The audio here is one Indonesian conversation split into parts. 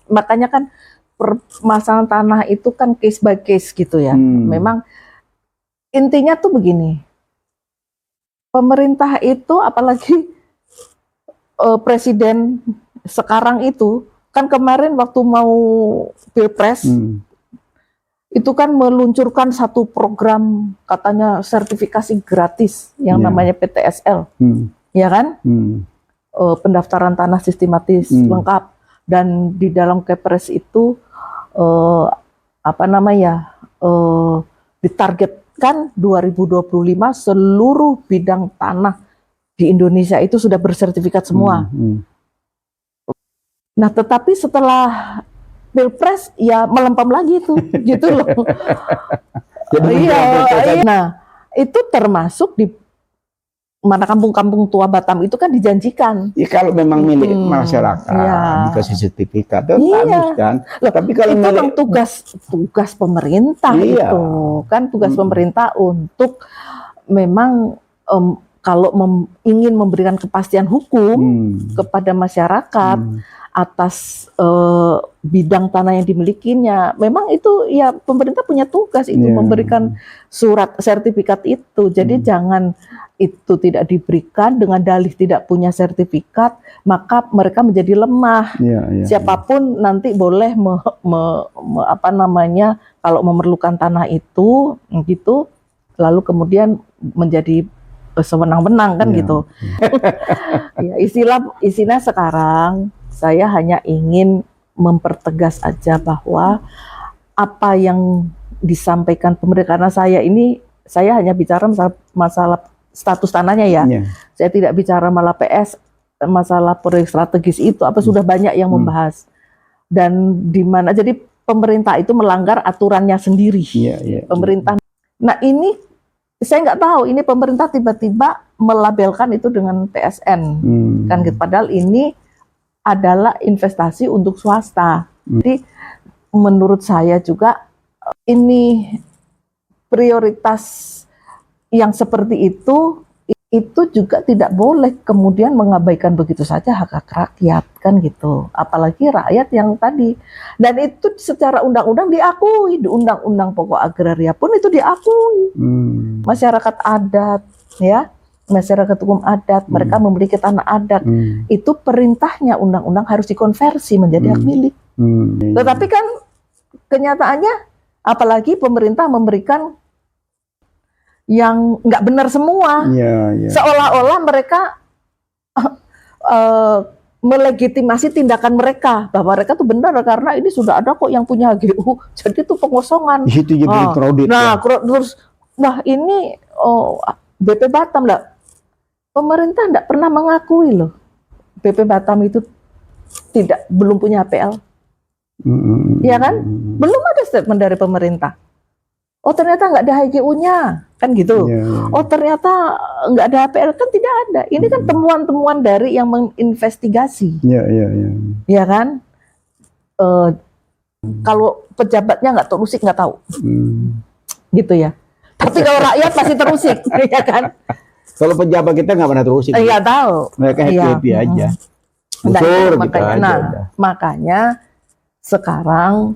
makanya kan permasalahan tanah itu kan case by case gitu ya. Memang intinya tuh begini, pemerintah itu apalagi presiden sekarang itu kan kemarin waktu mau pilpres itu kan meluncurkan satu program katanya sertifikasi gratis yang namanya PTSL, ya kan? Pendaftaran tanah sistematis lengkap, dan di dalam Kepres itu ditargetkan 2025 seluruh bidang tanah di Indonesia itu sudah bersertifikat semua. Nah, tetapi setelah Pilpres ya melempem lagi tuh, gitu loh. Iya. Nah, itu termasuk di mana kampung-kampung tua Batam itu kan dijanjikan. Ya, kalau memang milik masyarakat dikasih sertifikat, bagus kan. Loh, tapi kalau itu memang tugas pemerintah itu kan tugas pemerintah untuk memang kalau ingin memberikan kepastian hukum kepada masyarakat atas bidang tanah yang dimilikinya, memang itu ya pemerintah punya tugas itu memberikan surat sertifikat itu. Jadi jangan itu tidak diberikan dengan dalih tidak punya sertifikat, maka mereka menjadi lemah. Siapapun nanti boleh kalau memerlukan tanah itu gitu, lalu kemudian menjadi sewenang-wenang kan gitu. Ya, istilah sekarang saya hanya ingin mempertegas aja bahwa apa yang disampaikan pemerintah, karena saya hanya bicara masalah status tanahnya ya. Saya tidak bicara malah PS, masalah proyek strategis itu sudah banyak yang membahas. Dan di mana jadi pemerintah itu melanggar aturannya sendiri. Pemerintah. Nah, ini saya nggak tahu, ini pemerintah tiba-tiba melabelkan itu dengan PSN kan gitu, padahal ini adalah investasi untuk swasta. Jadi menurut saya juga ini prioritas yang seperti itu juga tidak boleh kemudian mengabaikan begitu saja hak-hak rakyat kan gitu, apalagi rakyat yang tadi, dan itu secara undang-undang diakui, di Undang-Undang Pokok Agraria pun itu diakui. Masyarakat adat ya, masyarakat hukum adat, mereka memiliki tanah adat, itu perintahnya undang-undang harus dikonversi menjadi hak milik. Tetapi kan kenyataannya, apalagi pemerintah memberikan yang nggak benar semua, seolah-olah mereka melegitimasi tindakan mereka, bahwa mereka tuh benar karena ini sudah ada kok yang punya HGU, jadi itu pengosongan. Di situ jadi kredit. Terus, ini BP Batam pemerintah tidak pernah mengakui loh, BP Batam itu belum punya HPL, ya kan? Belum ada statement dari pemerintah. Oh ternyata nggak ada HGU-nya, kan gitu. Oh ternyata nggak ada HPL, kan tidak ada. Ini kan temuan-temuan dari yang menginvestigasi. Ya kan? Kalau pejabatnya nggak terusik, nggak tahu. Gitu ya. Tapi kalau rakyat pasti terusik, ya kan? Kalau pejabat kita nggak pernah terusik. Iya tahu. Mereka happy aja. Betul, makanya sekarang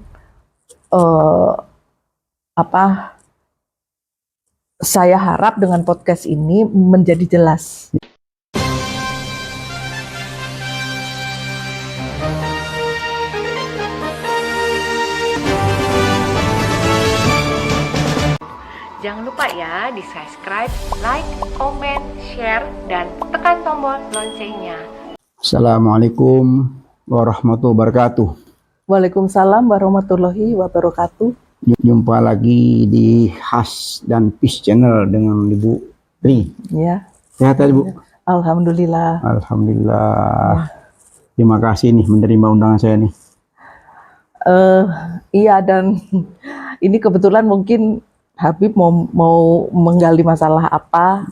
saya harap dengan podcast ini menjadi jelas. Jangan lupa ya di subscribe, like, comment, share, dan tekan tombol loncengnya. Assalamualaikum warahmatullahi wabarakatuh. Waalaikumsalam warahmatullahi wabarakatuh. Jumpa lagi di Has dan Peace Channel dengan Ibu Ri. Ya. Sehat Ibu? Alhamdulillah. Alhamdulillah. Terima kasih nih menerima undangan saya nih. Iya, dan ini kebetulan mungkin Habib mau menggali masalah apa?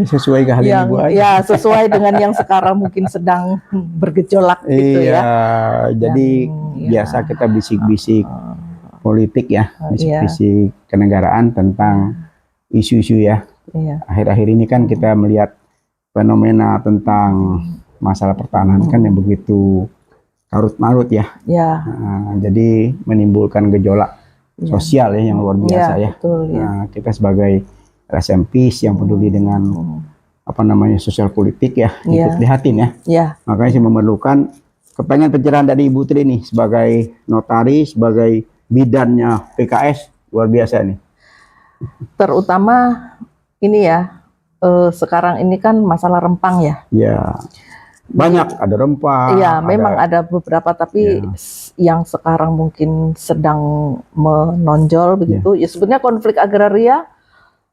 Sesuai keahlian Ibu aja. Ya, sesuai dengan yang sekarang mungkin sedang bergejolak gitu ya. Jadi biasa kita bisik-bisik politik ya, bisik-bisik kenegaraan tentang isu-isu ya. Akhir-akhir ini kan kita melihat fenomena tentang masalah pertanahan kan yang begitu karut marut ya. Ya. Jadi menimbulkan gejolak sosial ya yang luar biasa ya. Betul, ya. Nah, kita sebagai LSMPs yang peduli dengan apa namanya sosial politik ya, ikut prihatin ya. Ya. Makanya saya memerlukan kepengen pencerahan dari Ibu Tri nih sebagai notaris, sebagai bidannya PKS, luar biasa nih. Terutama ini ya, sekarang ini kan masalah rempang ya. Ya. Banyak, ada rempah. Iya, memang ada beberapa, tapi yang sekarang mungkin sedang menonjol begitu. Ya sebenarnya konflik agraria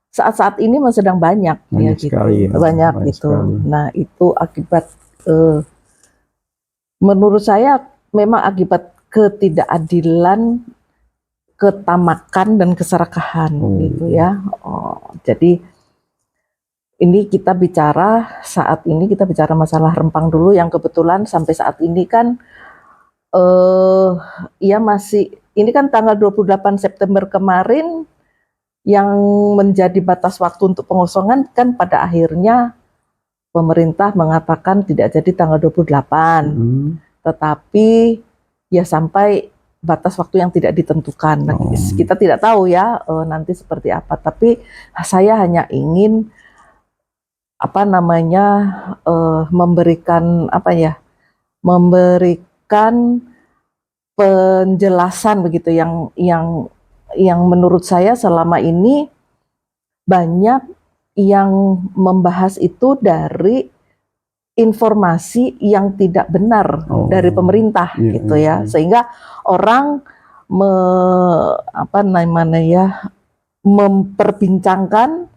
saat-saat ini masih sedang banyak ya gitu. Sekali, ya. Banyak gitu. Sekali. Nah, itu akibat menurut saya memang akibat ketidakadilan, ketamakan dan keserakahan gitu ya. Jadi ini kita bicara saat ini kita bicara masalah rempang dulu yang kebetulan sampai saat ini kan ya masih ini kan tanggal 28 September kemarin yang menjadi batas waktu untuk pengosongan kan pada akhirnya pemerintah mengatakan tidak jadi tanggal 28. Tetapi ya sampai batas waktu yang tidak ditentukan. Nah, kita tidak tahu ya nanti seperti apa, tapi saya hanya ingin apa namanya memberikan penjelasan begitu yang menurut saya selama ini banyak yang membahas itu dari informasi yang tidak benar dari pemerintah gitu ya, sehingga orang memperbincangkan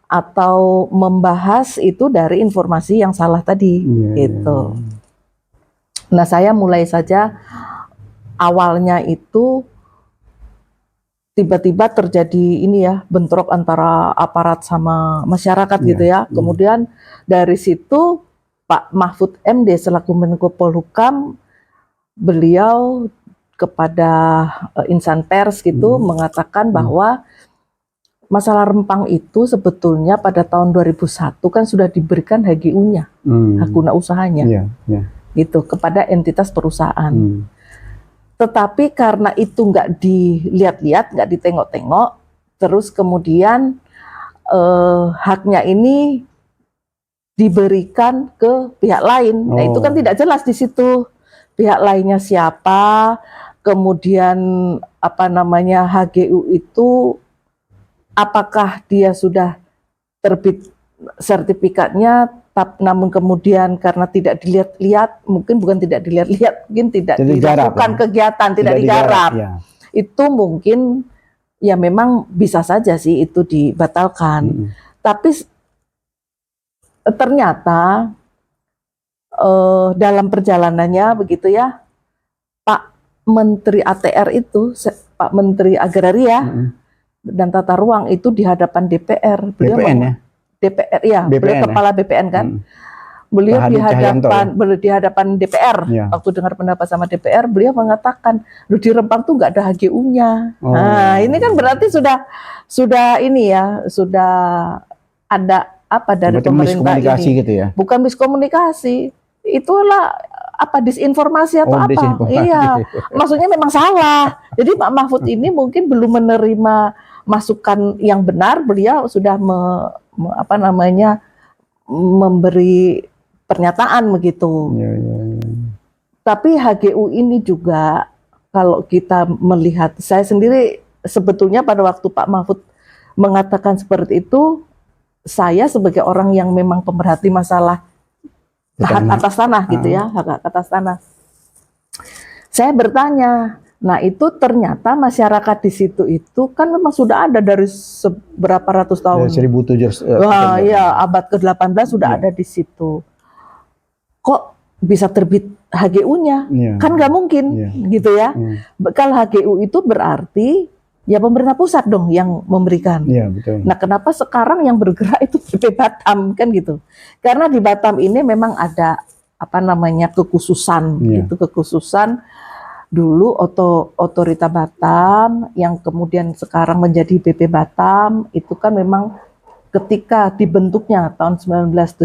atau membahas itu dari informasi yang salah tadi gitu. Nah, saya mulai saja awalnya itu tiba-tiba terjadi ini ya, bentrok antara aparat sama masyarakat gitu ya. Kemudian dari situ Pak Mahfud MD selaku Menko Polhukam, beliau kepada insan pers gitu mengatakan bahwa masalah rempang itu sebetulnya pada tahun 2001 kan sudah diberikan HGU-nya, hak guna usahanya, gitu kepada entitas perusahaan. Tetapi karena itu nggak dilihat-lihat, nggak ditengok-tengok, terus kemudian haknya ini diberikan ke pihak lain. Nah itu kan tidak jelas di situ pihak lainnya siapa, kemudian HGU itu apakah dia sudah terbit sertifikatnya, namun kemudian karena tidak dilihat-lihat, mungkin bukan tidak dilihat-lihat, mungkin tidak dilakukan kegiatan, tidak digarap. Itu mungkin ya memang bisa saja sih itu dibatalkan. Tapi ternyata dalam perjalanannya begitu ya, Pak Menteri ATR itu, Pak Menteri Agraria dan Tata Ruang itu di hadapan DPR, beliau BPN ya? DPR ya, BPN, beliau kepala BPN kan, beliau di hadapan DPR waktu dengar pendapat sama DPR, beliau mengatakan, lu di Rempang tuh nggak ada HGU-nya. Nah ini kan berarti sudah ini ya, sudah ada apa dari pemerintah ini? Gitu ya? Bukan miskomunikasi, itulah disinformasi atau apa? Disinformasi. Iya, maksudnya memang salah. Jadi Pak Mahfud ini mungkin belum menerima masukan yang benar, beliau sudah memberi pernyataan begitu. Tapi HGU ini juga kalau kita melihat, saya sendiri sebetulnya pada waktu Pak Mahfud mengatakan seperti itu, saya sebagai orang yang memang pemerhati masalah hak atas tanah gitu ya, hak atas tanah. Saya bertanya, nah itu ternyata masyarakat di situ itu kan memang sudah ada dari seberapa ratus tahun. 1700. Wah, ya abad ke-18 sudah ada di situ. Kok bisa terbit HGU-nya? Kan nggak mungkin gitu ya. Kalau HGU itu berarti ya pemerintah pusat dong yang memberikan. Betul. Nah, kenapa sekarang yang bergerak itu BP Batam kan gitu? Karena di Batam ini memang ada kekhususan, itu kekhususan dulu otorita Batam yang kemudian sekarang menjadi BP Batam, itu kan memang ketika dibentuknya tahun 1971,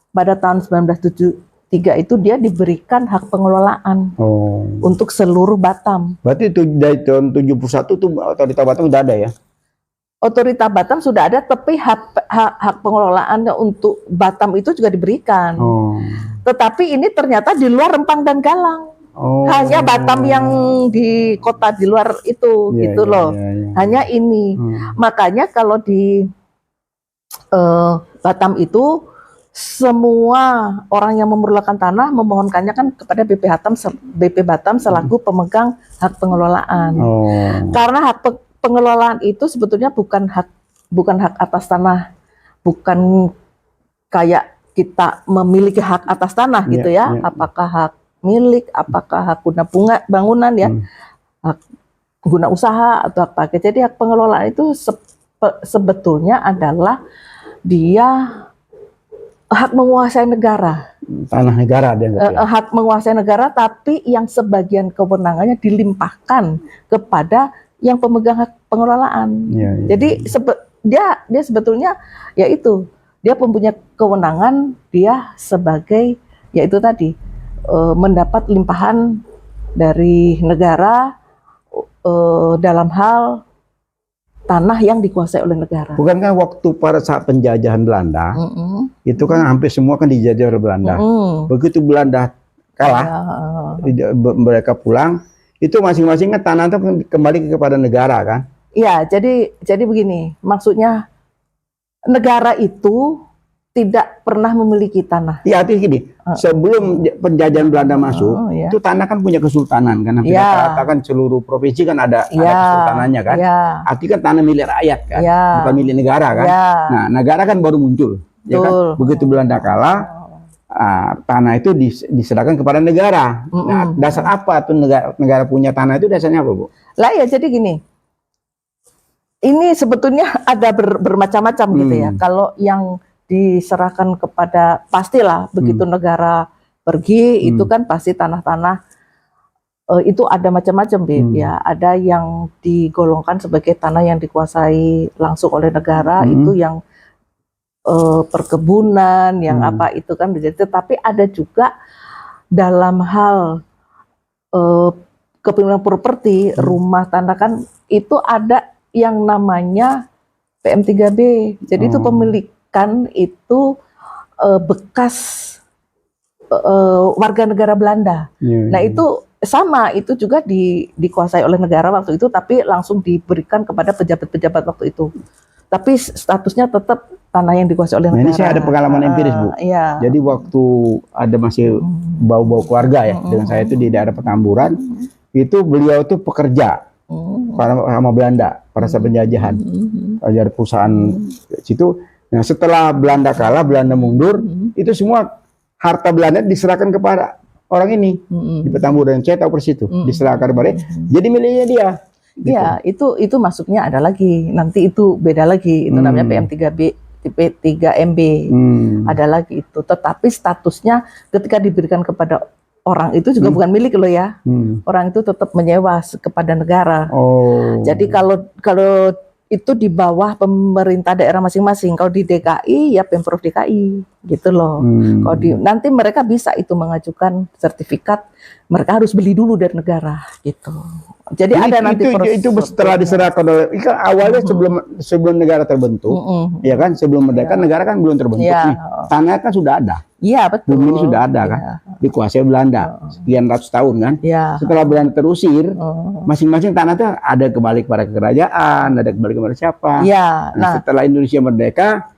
pada tahun 1971 3 itu dia diberikan hak pengelolaan untuk seluruh Batam. Berarti itu dari tahun 71 tuh Otorita Batam udah ada ya? Otorita Batam sudah ada, tapi hak pengelolaannya untuk Batam itu juga diberikan. Tetapi ini ternyata di luar Rempang dan Galang. Hanya Batam yang di kota di luar itu, gitu loh. Hanya ini. Makanya kalau di Batam itu semua orang yang memerlukan tanah memohonkannya kan kepada BP Batam selaku pemegang hak pengelolaan. Karena hak pengelolaan itu sebetulnya bukan hak atas tanah, bukan kayak kita memiliki hak atas tanah gitu ya. Apakah hak milik, apakah hak guna bangunan ya, hak guna usaha atau apa. Jadi hak pengelolaan itu sebetulnya adalah dia hak menguasai negara, tanah negara dia hak menguasai negara, tapi yang sebagian kewenangannya dilimpahkan kepada yang pemegang hak pengelolaan. Jadi dia sebetulnya yaitu dia mempunyai kewenangan, dia sebagai yaitu tadi mendapat limpahan dari negara dalam hal tanah yang dikuasai oleh negara. Bukankah waktu pada saat penjajahan Belanda, itu kan hampir semua kan dijajah oleh Belanda. Begitu Belanda kalah, mereka pulang, itu masing-masing kan tanah itu kembali kepada negara kan? Iya, jadi begini, maksudnya negara itu tidak pernah memiliki tanah. Iya, artinya gini, sebelum penjajahan Belanda masuk, itu tanah kan punya kesultanan kan. Rata-rata kan seluruh provinsi kan ada kesultanannya kan. Artinya kan tanah milik rakyat kan, bukan milik negara kan. Nah, negara kan baru muncul, ya kan. Begitu Belanda kalah, tanah itu diserahkan kepada negara. Nah, dasar apa tuh negara punya tanah itu dasarnya apa, Bu? Lah ya, jadi gini. Ini sebetulnya ada bermacam-macam gitu ya. Kalau yang diserahkan kepada, pastilah begitu negara pergi itu kan pasti tanah-tanah itu ada macam-macam, ya. Ada yang digolongkan sebagai tanah yang dikuasai langsung oleh negara, itu yang perkebunan, yang apa itu kan begitu. Tapi ada juga dalam hal kepemilikan properti, rumah tanah kan itu ada yang namanya PM3B. Jadi itu pemilikan itu bekas warga negara Belanda. Nah itu sama, itu juga dikuasai oleh negara waktu itu, tapi langsung diberikan kepada pejabat-pejabat waktu itu. Tapi statusnya tetap tanah yang dikuasai oleh negara. Ini saya ada pengalaman empiris, Bu. Jadi waktu ada masih bau-bau keluarga ya, dengan saya itu di daerah Petamburan, itu beliau itu pekerja sama Belanda pada saat penjajahan, ada perusahaan situ. Nah setelah Belanda kalah, Belanda mundur, itu semua harta Belanda diserahkan kepada orang ini di Petamburan. Saya tahu persis itu diserahkan kepada, jadi miliknya dia. Gitu. Ya itu masuknya ada lagi, nanti itu beda lagi, itu namanya PM3B, P3MB, ada lagi itu. Tetapi statusnya ketika diberikan kepada orang itu juga bukan milik lo ya. Orang itu tetap menyewa kepada negara. Jadi kalau itu di bawah pemerintah daerah masing-masing. Kalau di DKI ya Pemprov DKI gitu loh. Kalau nanti mereka bisa itu mengajukan sertifikat, mereka harus beli dulu dari negara gitu. Jadi ada nanti itu setelah diserahkan oleh awalnya sebelum negara terbentuk, ya kan, sebelum merdeka negara kan belum terbentuk nih. Tanah kan sudah ada. Iya betul. Bumi ini sudah ada kan, dikuasai Belanda sekian ratus tahun kan. Setelah Belanda terusir, masing-masing tanah itu ada kembali kepada kerajaan, ada kembali kepada siapa. Nah, setelah Indonesia merdeka,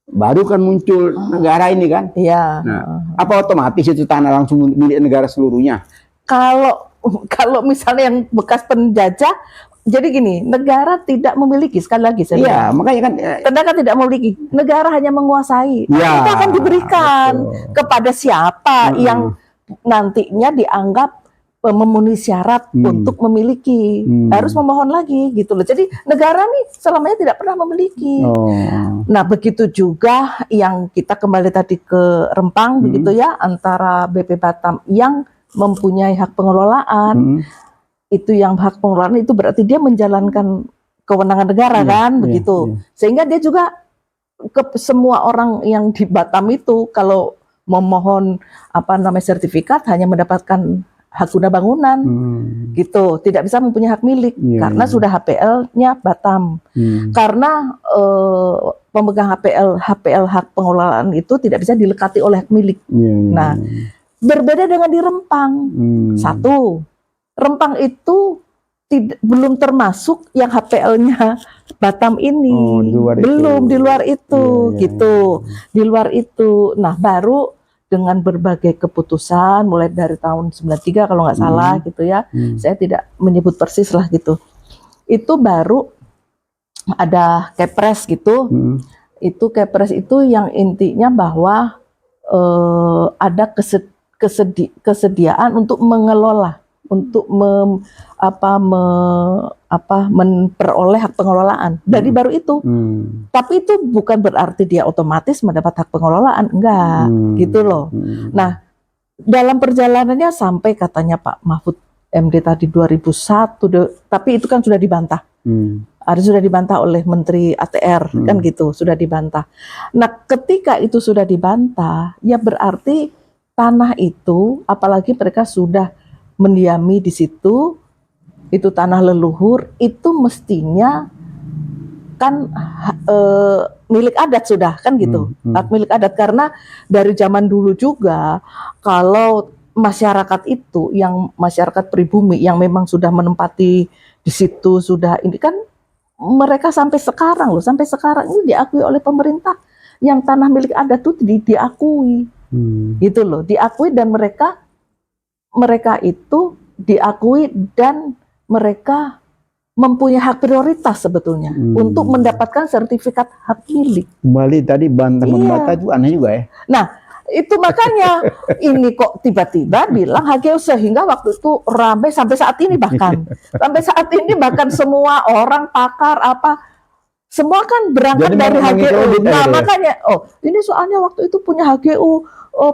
baru kan muncul negara ini kan. Nah, apa otomatis itu tanah langsung milik negara seluruhnya? Kalau misalnya yang bekas penjajah, jadi gini, negara tidak memiliki, sekali lagi saya bilang, makanya kan negara tidak memiliki, negara hanya menguasai. Itu akan diberikan kepada siapa yang nantinya dianggap memenuhi syarat untuk memiliki, harus memohon lagi gitu loh. Jadi negara nih selamanya tidak pernah memiliki. Nah begitu juga yang kita kembali tadi ke Rempang begitu ya, antara BP Batam yang mempunyai hak pengelolaan, itu yang hak pengelolaan itu berarti dia menjalankan kewenangan negara kan, begitu. Sehingga dia juga ke semua orang yang di Batam itu kalau memohon sertifikat hanya mendapatkan hak guna bangunan gitu, tidak bisa mempunyai hak milik karena sudah HPL-nya batam. Karena pemegang HPL hak pengelolaan itu tidak bisa dilekati oleh hak milik. Nah, berbeda dengan di Rempang. Satu, Rempang itu belum termasuk yang HPL-nya Batam ini, di luar itu gitu, di luar itu. Nah, baru dengan berbagai keputusan mulai dari tahun 93 kalau nggak salah gitu ya, saya tidak menyebut persis lah gitu. Itu baru ada Kepres gitu. Itu Kepres itu yang intinya bahwa ada kesediaan untuk mengelola, untuk memperoleh hak pengelolaan dari baru itu. Tapi itu bukan berarti dia otomatis mendapat hak pengelolaan, enggak, gitu loh. Nah, dalam perjalanannya sampai katanya Pak Mahfud MD tadi 2001, tapi itu kan sudah dibantah. Sudah dibantah oleh Menteri ATR, kan gitu, sudah dibantah. Nah, ketika itu sudah dibantah, ya berarti tanah itu, apalagi mereka sudah mendiami di situ, itu tanah leluhur, itu mestinya kan milik adat sudah, kan gitu, hak milik adat. Karena dari zaman dulu juga, kalau masyarakat itu, yang masyarakat pribumi, yang memang sudah menempati di situ, sudah ini kan, mereka sampai sekarang loh, sampai sekarang ini diakui oleh pemerintah, yang tanah milik adat itu diakui, gitu loh, diakui, dan mereka itu diakui dan mereka mempunyai hak prioritas sebetulnya untuk mendapatkan sertifikat hak milik. Kembali tadi bantah membantah itu aneh juga ya. Nah, itu makanya ini kok tiba-tiba bilang HGU, sehingga waktu itu ramai sampai saat ini bahkan semua orang pakar semua kan berangkat jadi dari HGU. Nah, makanya ini soalnya waktu itu punya HGU,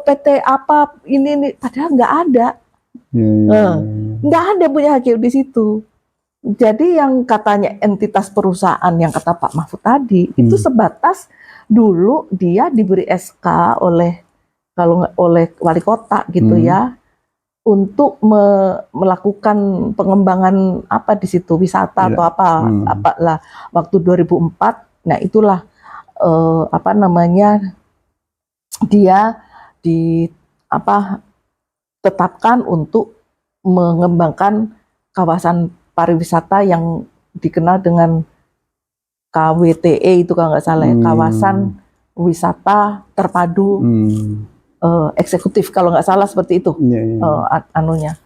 PT apa ini padahal nggak ada. Nggak ada punya HGU di situ. Jadi yang katanya entitas perusahaan yang kata Pak Mahfud tadi itu sebatas dulu dia diberi SK oleh wali kota gitu ya, untuk melakukan pengembangan di situ, wisata atau lah waktu 2004. Nah, itulah dia tetapkan untuk mengembangkan kawasan pariwisata yang dikenal dengan KWTE itu kalau nggak salah ya, kawasan wisata terpadu eksekutif kalau nggak salah seperti itu anunya.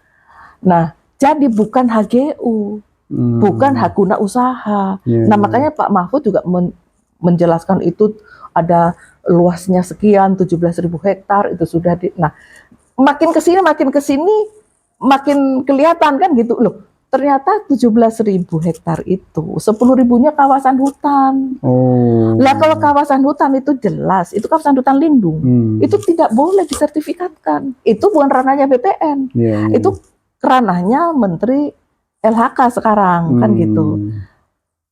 Nah, jadi bukan HGU, bukan hak guna usaha. Nah, makanya Pak Mahfud juga menjelaskan itu ada luasnya sekian 17.000 hektar itu sudah nah, makin kesini makin kelihatan kan gitu loh. Ternyata 17.000 hektar itu 10.000-nya kawasan hutan. Lah kalau kawasan hutan itu jelas, itu kawasan hutan lindung. Itu tidak boleh disertifikatkan. Itu bukan ranahnya BPN. Itu ranahnya Menteri LHK sekarang, kan gitu.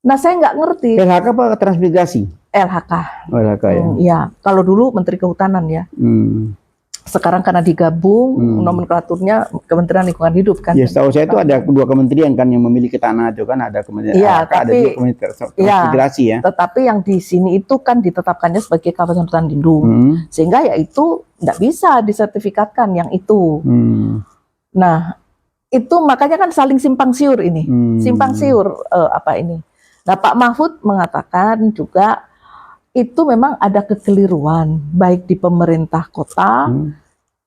Nah, saya nggak ngerti. LHK apa transmigrasi? LHK. LHK ya. Ya, kalau dulu Menteri Kehutanan ya. Sekarang karena digabung nomenklaturnya Kementerian Lingkungan Hidup kan. Ya, setahu saya itu ada dua kementerian kan yang memiliki tanah itu kan, ada kementerian LHK, ada juga kementerian transmigrasi ya. Tetapi yang di sini itu kan ditetapkannya sebagai kawasan hutan lindung, sehingga ya itu nggak bisa disertifikatkan yang itu. Nah, itu makanya kan saling simpang siur ini, simpang siur ini. Nah, Pak Mahfud mengatakan juga itu memang ada kekeliruan baik di pemerintah kota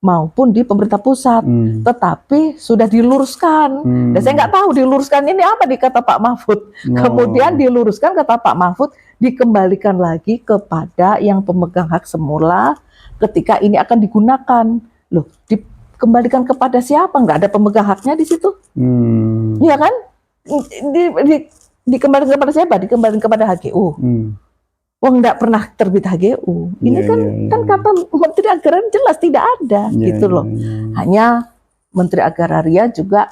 maupun di pemerintah pusat, tetapi sudah diluruskan. Dan saya nggak tahu diluruskan ini apa di kata Pak Mahfud. Kemudian diluruskan kata Pak Mahfud, dikembalikan lagi kepada yang pemegang hak semula ketika ini akan digunakan. Loh, dikembalikan kepada siapa? Nggak ada pemegang haknya di situ, iya kan? Dikembalikan kepada siapa? Dikembalikan kepada HGU. Wong nggak pernah terbit HGU. Ini kan kata Menteri Agraria jelas tidak ada, gitu loh. Hanya Menteri Agraria juga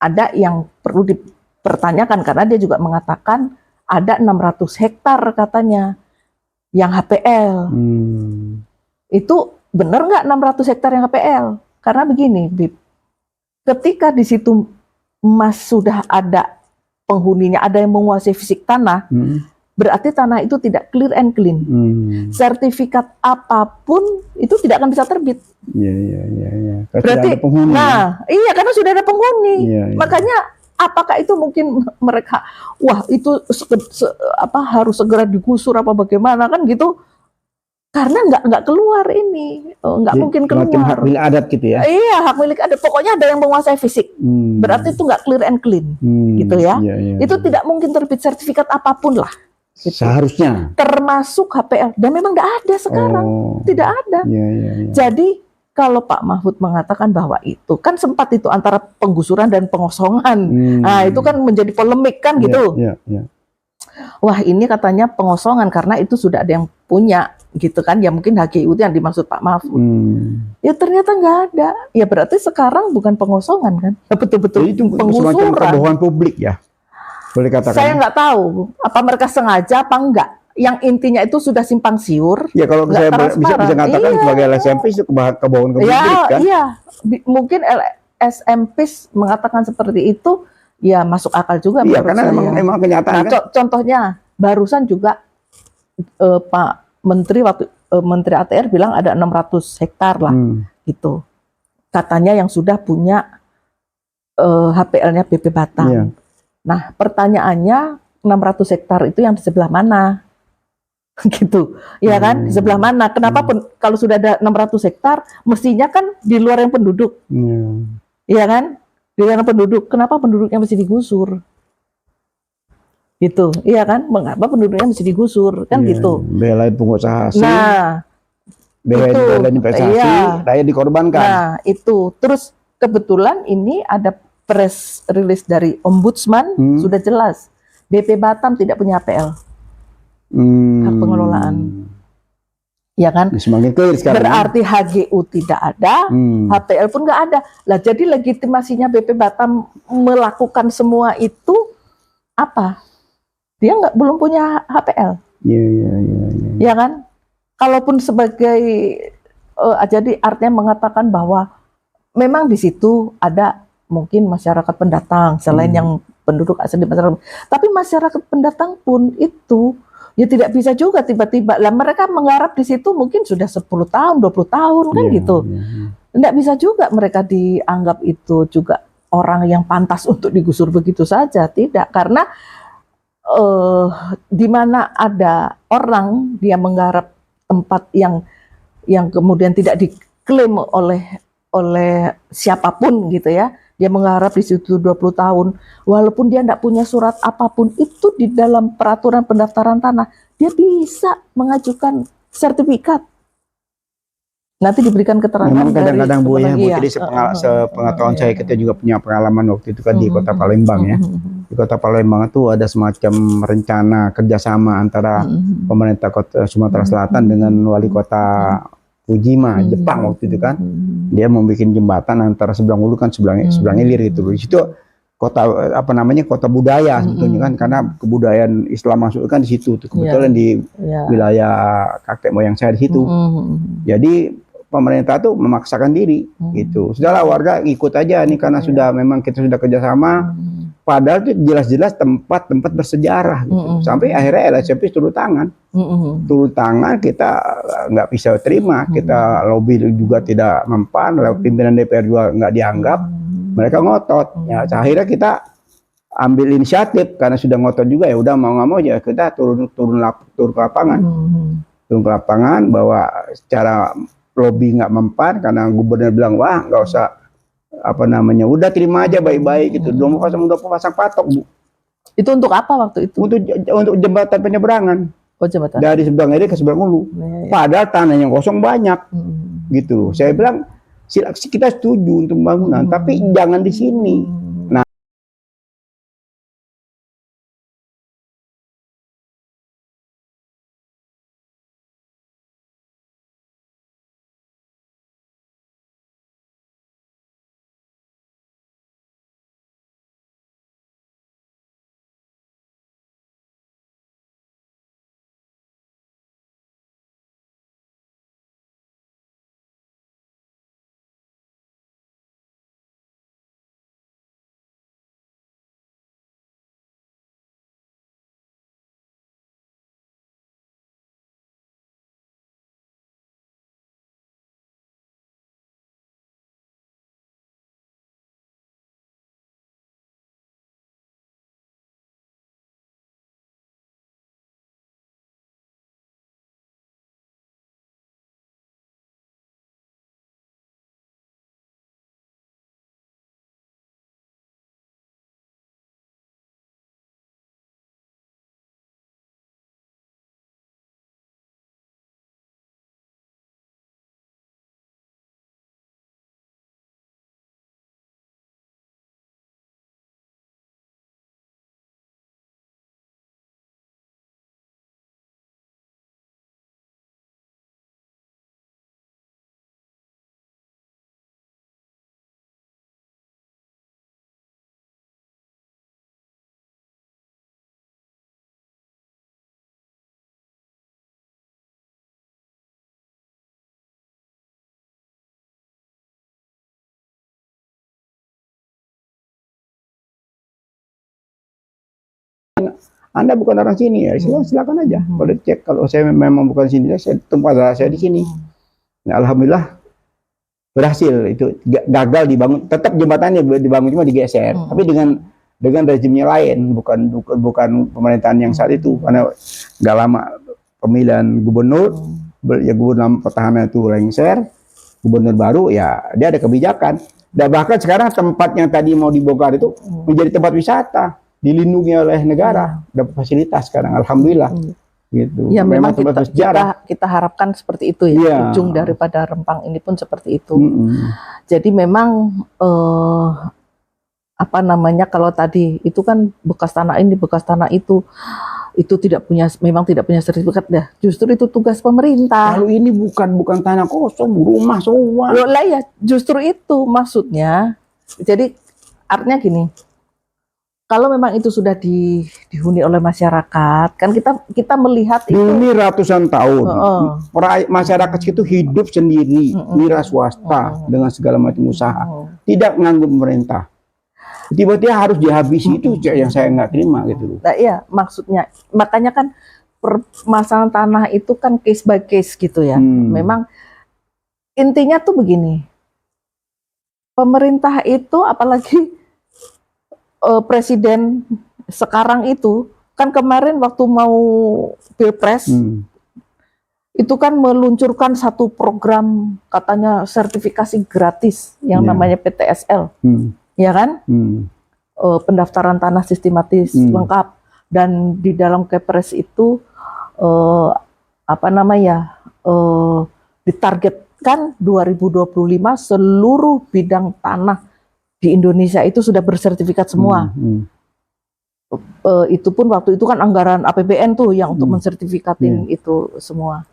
ada yang perlu dipertanyakan karena dia juga mengatakan ada 600 hektar katanya yang HPL. Itu benar nggak 600 hektar yang HPL? Karena begini, Bib, ketika di situ Mas sudah ada penghuninya, ada yang menguasai fisik tanah, berarti tanah itu tidak clear and clean. Sertifikat apapun itu tidak akan bisa terbit. Iya. Berarti, ada penghuni, iya, karena sudah ada penghuni. Iya. Makanya apakah itu mungkin mereka, wah itu harus segera digusur apa bagaimana kan gitu? Karena nggak keluar ini, nggak mungkin keluar. Hak milik adat gitu ya? Iya, hak milik adat. Pokoknya ada yang menguasai fisik. Berarti itu nggak clear and clean, gitu ya. Itu tidak mungkin terbit sertifikat apapun lah. Gitu. Seharusnya. Termasuk HPL. Dan memang nggak ada sekarang, tidak ada. Jadi kalau Pak Mahfud mengatakan bahwa itu kan sempat itu antara penggusuran dan pengosongan. Nah itu kan menjadi polemik kan gitu. Wah ini katanya pengosongan karena itu sudah ada yang punya gitu kan, ya mungkin HGU yang dimaksud Pak Mahfud. Ya ternyata nggak ada. Ya berarti sekarang bukan pengosongan kan? Ya, betul-betul itu penggusuran. Kebohongan publik ya, boleh katakan. Saya nggak tahu apa mereka sengaja apa enggak. Yang intinya itu sudah simpang siur. Ya kalau saya bisa katakan sebagai LSMP itu kebohongan publik kan? Iya, mungkin LSMP mengatakan seperti itu. Ya masuk akal juga. Iya karena memang kenyataan. Nah, contohnya barusan juga Pak Menteri Menteri ATR bilang ada 600 hektar lah gitu. Katanya yang sudah punya HPL-nya BP Batam. Nah pertanyaannya 600 hektar itu yang di sebelah mana? Gitu. Ya kan? Di sebelah mana? Kenapa kalau sudah ada 600 hektar mestinya kan di luar yang penduduk. Iya kan? Di luar penduduk. Kenapa penduduknya mesti digusur? Gitu, iya kan? Mengapa penduduknya mesti digusur kan gitu? Belain pengusaha asing, belain investasi, rakyat dikorbankan. Nah itu, terus kebetulan ini ada press release dari Ombudsman sudah jelas BP Batam tidak punya HPL, hak pengelolaan, ya kan? Semakin clear sekarang. Berarti HGU tidak ada, HPL pun nggak ada. Lah jadi legitimasinya BP Batam melakukan semua itu apa? Dia belum punya HPL. Ya kan? Kalaupun sebagai jadi artinya mengatakan bahwa memang di situ ada mungkin masyarakat pendatang selain yang penduduk asli masyarakat. Tapi masyarakat pendatang pun itu ya tidak bisa juga tiba-tiba. Lah mereka menggarap di situ mungkin sudah 10 tahun, 20 tahun kan gitu. Tidak bisa juga mereka dianggap itu juga orang yang pantas untuk digusur begitu saja. Tidak, karena di mana ada orang dia menggarap tempat yang kemudian tidak diklaim oleh siapapun gitu ya, dia menggarap di situ 20 tahun walaupun dia tidak punya surat apapun, itu di dalam peraturan pendaftaran tanah dia bisa mengajukan sertifikat, nanti diberikan keterangan. Memang kadang-kadang Bu ya, jadi sepengetahuan saya, kita juga punya pengalaman waktu itu kan di Kota Palembang ya. Di Kota Palembang itu ada semacam rencana kerjasama antara pemerintah Kota Sumatera Selatan dengan wali kota Fujima, Jepang waktu itu kan. Dia mau bikin jembatan antara seberang hulu kan seberang hilir gitu. Di situ kota kota budaya sebetulnya kan, karena kebudayaan Islam masuk kan di situ. Kebetulan di wilayah kakek moyang saya di situ. Jadi pemerintah tuh memaksakan diri gitu. Sudahlah warga ikut aja nih karena sudah memang kita sudah kerjasama. Padahal itu jelas-jelas tempat-tempat bersejarah gitu. Sampai akhirnya LSMP turun tangan. Turun tangan, kita nggak bisa terima. Kita lobby juga tidak mempan, pimpinan DPR juga nggak dianggap. Mereka ngotot. Ya akhirnya kita ambil inisiatif karena sudah ngotot juga, ya udah mau nggak mau ya kita turun ke lapangan. Turun ke lapangan bahwa secara lobby nggak mempan karena gubernur bilang wah nggak usah udah terima aja baik-baik gitu. Udah pasang patok Bu. Itu untuk apa waktu itu? Untuk jembatan penyeberangan. Oh, jembatan. Dari seberang ini ke seberang hulu. Padahal tanah yang kosong banyak. Gitu. Saya bilang kita setuju untuk pembangunan, tapi jangan di sini. Anda bukan orang sini ya, silakan aja. Boleh cek kalau saya memang bukan sini, tempat saya di sini. Nah, alhamdulillah berhasil itu, gagal dibangun, tetap jembatannya dibangun cuma digeser, tapi dengan rezimnya lain, bukan pemerintahan yang saat itu, karena nggak lama pemilihan gubernur, ya gubernur petahana itu lengser, gubernur baru ya dia ada kebijakan. Dan bahkan sekarang tempat yang tadi mau dibongkar itu menjadi tempat wisata, dilindungi oleh negara, dapat fasilitas sekarang, alhamdulillah. Gitu. Ya memang kita harapkan seperti itu ya. Ujung daripada Rempang ini pun seperti itu. Jadi memang apa namanya, kalau tadi itu kan bekas tanah ini, bekas tanah itu memang tidak punya sertifikat dah. Justru itu tugas pemerintah. Kalau ini bukan tanah kosong, rumah semua. Loh lah ya, justru itu maksudnya. Jadi artinya gini, kalau memang itu sudah dihuni oleh masyarakat, kan kita melihat itu dihuni ratusan tahun. Masyarakat itu hidup sendiri, wira swasta dengan segala macam usaha, tidak menganggur pemerintah. Tiba-tiba harus dihabisi, itu yang saya nggak terima gitu. Nah iya, maksudnya makanya kan permasalahan tanah itu kan case by case gitu ya. Memang intinya tuh begini, pemerintah itu apalagi presiden sekarang itu kan kemarin waktu mau pilpres itu kan meluncurkan satu program katanya sertifikasi gratis yang namanya PTSL. Ya kan, pendaftaran tanah sistematis lengkap, dan di dalam Kepres itu ditargetkan 2025 seluruh bidang tanah di Indonesia itu sudah bersertifikat semua. Itu pun waktu itu kan anggaran APBN tuh yang untuk mensertifikatin itu semua.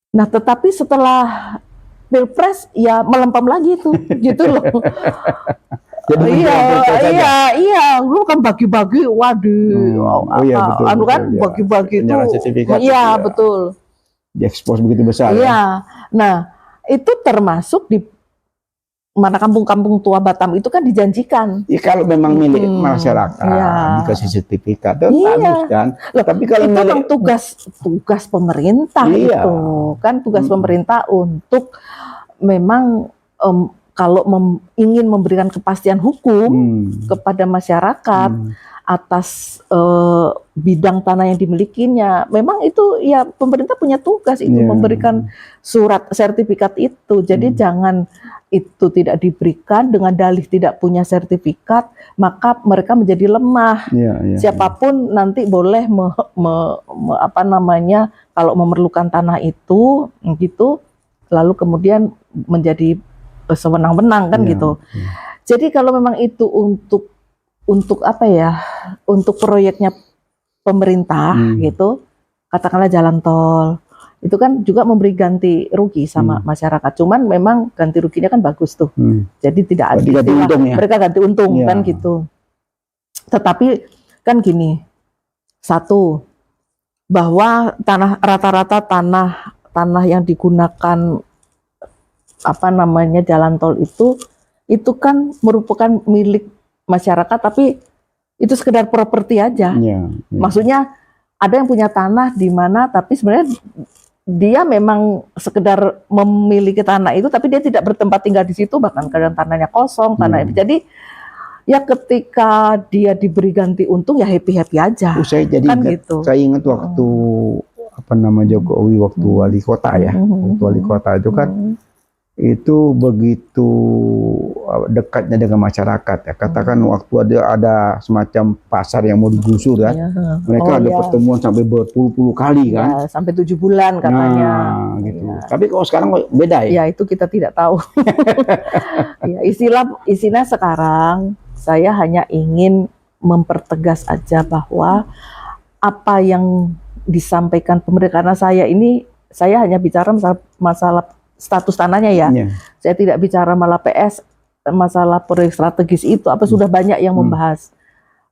Nah tetapi setelah Pilpres ya melempam lagi tuh, gitu loh. Iya, lu kan bagi-bagi, waduh, anu kan bagi-bagi itu, iya betul. Diekspos begitu besar. Iya, nah itu termasuk di mana kampung-kampung tua Batam itu kan dijanjikan. Ya, kalau memang milik masyarakat dikasih sertifikat, bagus kan. Loh, tapi kalau itu memang tugas pemerintah itu kan tugas pemerintah untuk memang kalau ingin memberikan kepastian hukum kepada masyarakat atas bidang tanah yang dimilikinya, memang itu ya pemerintah punya tugas itu memberikan surat sertifikat itu. Jadi jangan itu tidak diberikan dengan dalih tidak punya sertifikat, maka mereka menjadi lemah. Siapapun nanti boleh kalau memerlukan tanah itu gitu, lalu kemudian menjadi sewenang-wenang kan gitu. Jadi kalau memang itu untuk apa ya, untuk proyeknya pemerintah gitu, katakanlah jalan tol, itu kan juga memberi ganti rugi sama masyarakat. Cuman memang ganti ruginya kan bagus tuh. Jadi tidak ada istilah, mereka ganti untung kan gitu. Tetapi kan gini, satu, bahwa rata-rata tanah yang digunakan jalan tol itu kan merupakan milik masyarakat, tapi itu sekedar properti aja. Maksudnya ada yang punya tanah di mana, tapi sebenarnya dia memang sekedar memiliki tanah itu, tapi dia tidak bertempat tinggal di situ, bahkan kadang tanahnya kosong, tanah itu. Jadi ya ketika dia diberi ganti untung ya happy aja. Saya ingat waktu Jokowi waktu wali kota ya, waktu wali kota itu kan itu begitu dekatnya dengan masyarakat ya. Katakan waktu ada semacam pasar yang mau digusur kan, mereka ada pertemuan sampai berpuluh-puluh kali kan, sampai 7 bulan katanya. Gitu. Tapi kalau sekarang beda ya? Ya itu kita tidak tahu. Ya, istilah sekarang saya hanya ingin mempertegas aja bahwa apa yang disampaikan pemerintah, karena saya hanya bicara masalah status tanahnya ya. Saya tidak bicara malah PS, masalah proyek strategis itu sudah banyak yang membahas.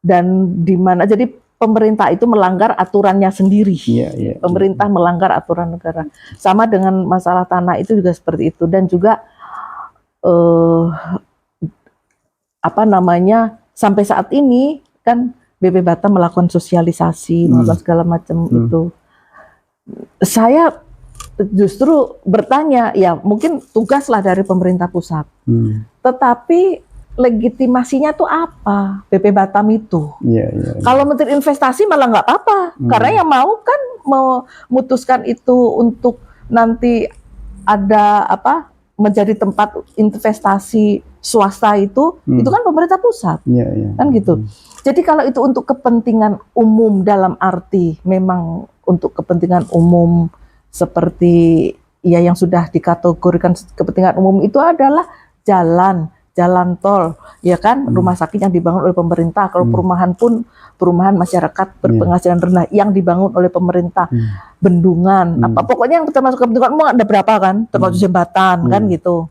Dan di mana jadi pemerintah itu melanggar aturannya sendiri. Pemerintah melanggar aturan negara. Sama dengan masalah tanah itu juga seperti itu, dan juga sampai saat ini kan BP Batam melakukan sosialisasi, melakukan segala macam itu. Saya justru bertanya, ya mungkin tugaslah dari pemerintah pusat. Tetapi legitimasinya tuh apa BP Batam itu? Kalau Menteri Investasi malah nggak apa-apa, karena yang mau kan memutuskan itu untuk nanti ada apa menjadi tempat investasi swasta itu kan pemerintah pusat, kan gitu. Jadi kalau itu untuk kepentingan umum dalam arti memang untuk kepentingan umum seperti ya yang sudah dikategorikan kepentingan umum itu adalah jalan tol, ya kan, rumah sakit yang dibangun oleh pemerintah. Kalau perumahan pun perumahan masyarakat berpenghasilan rendah yang dibangun oleh pemerintah, bendungan, apa pokoknya yang termasuk kepentingan umum ada berapa kan, termasuk jembatan kan gitu.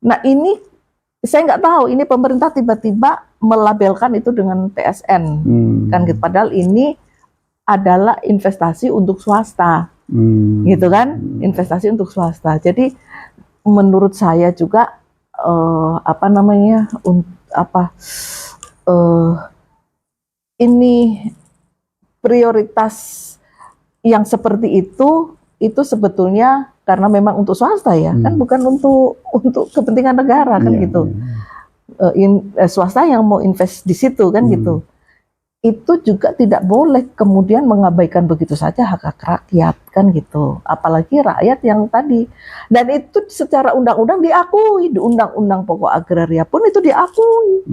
Nah ini saya nggak tahu, ini pemerintah tiba-tiba melabelkan itu dengan PSN, kan gitu. Padahal ini adalah investasi untuk swasta, gitu kan, investasi untuk swasta. Jadi menurut saya juga ini prioritas yang seperti itu sebetulnya karena memang untuk swasta ya, kan bukan untuk kepentingan negara kan gitu. Swasta yang mau invest di situ kan gitu. Itu juga tidak boleh kemudian mengabaikan begitu saja hak-hak rakyat kan gitu, apalagi rakyat yang tadi, dan itu secara undang-undang diakui, di Undang-Undang Pokok Agraria pun itu diakui.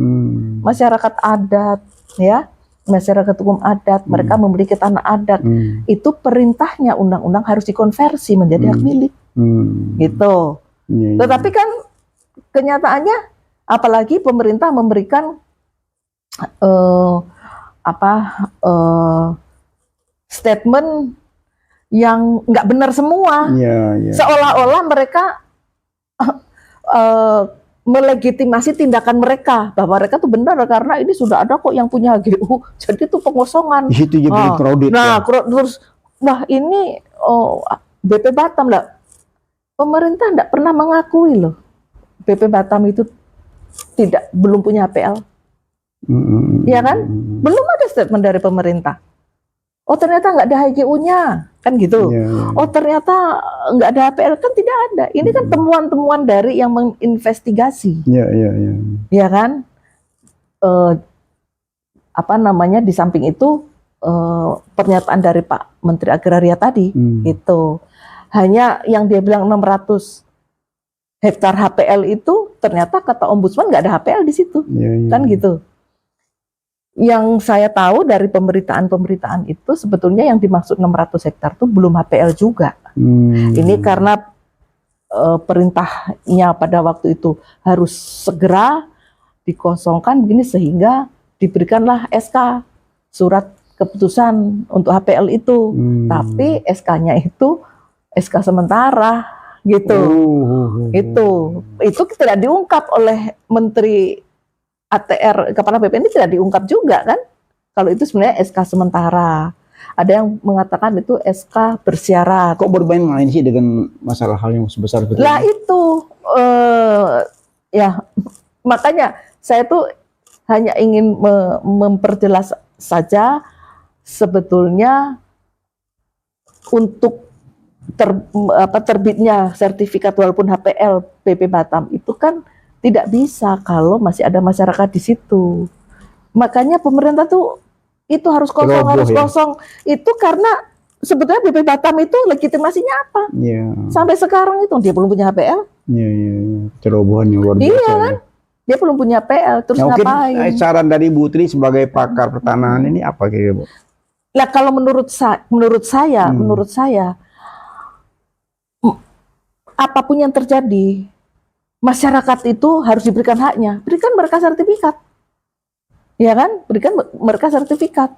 Masyarakat adat ya, masyarakat hukum adat, mereka memiliki tanah adat, itu perintahnya undang-undang harus dikonversi menjadi hak milik gitu. Tetapi kan kenyataannya apalagi pemerintah memberikan statement yang nggak benar semua, seolah-olah mereka melegitimasi tindakan mereka, bahwa mereka tuh benar karena ini sudah ada kok yang punya HGU, jadi itu pengosongan. Di situ jadi kredit. Terus, ini BP Batam lah, pemerintah nggak pernah mengakui loh, BP Batam itu belum punya HPL. Ya kan? Belum ada statement dari pemerintah. Oh ternyata nggak ada HGU-nya, kan gitu. Oh ternyata nggak ada HPL, kan tidak ada. Ini kan temuan-temuan dari yang menginvestigasi. Ya kan? Di samping itu pernyataan dari Pak Menteri Agraria tadi, itu hanya yang dia bilang 600 hektar HPL itu ternyata kata Ombudsman nggak ada HPL di situ, kan gitu. Yang saya tahu dari pemberitaan itu sebetulnya yang dimaksud 600 hektar itu belum HPL juga. Ini karena perintahnya pada waktu itu harus segera dikosongkan begini sehingga diberikanlah SK, surat keputusan untuk HPL itu. Tapi SK-nya itu SK sementara gitu. Itu tidak diungkap oleh Menteri ATR, Kepala BPN, ini tidak diungkap juga kan, kalau itu sebenarnya SK sementara. Ada yang mengatakan itu SK bersyarat. Kok bermain-main sih dengan masalah hal yang sebesar itu? Lah itu, ya makanya saya tuh hanya ingin memperjelas saja sebetulnya untuk terbitnya sertifikat walaupun HPL BP Batam itu kan tidak bisa kalau masih ada masyarakat di situ. Makanya pemerintah tuh itu harus kosong. Itu karena sebetulnya BP Batam itu legitimasinya apa? Sampai sekarang itu dia belum punya HPL. Cerobohan yang luar biasa. Iya kan? Dia belum punya HPL, terus ngapain? Saran dari Bu Tri sebagai pakar pertanahan ini apa kira-kira, Bu? Nah kalau menurut saya, apapun yang terjadi, masyarakat itu harus diberikan haknya. Berikan mereka sertifikat, ya kan? Berikan mereka sertifikat.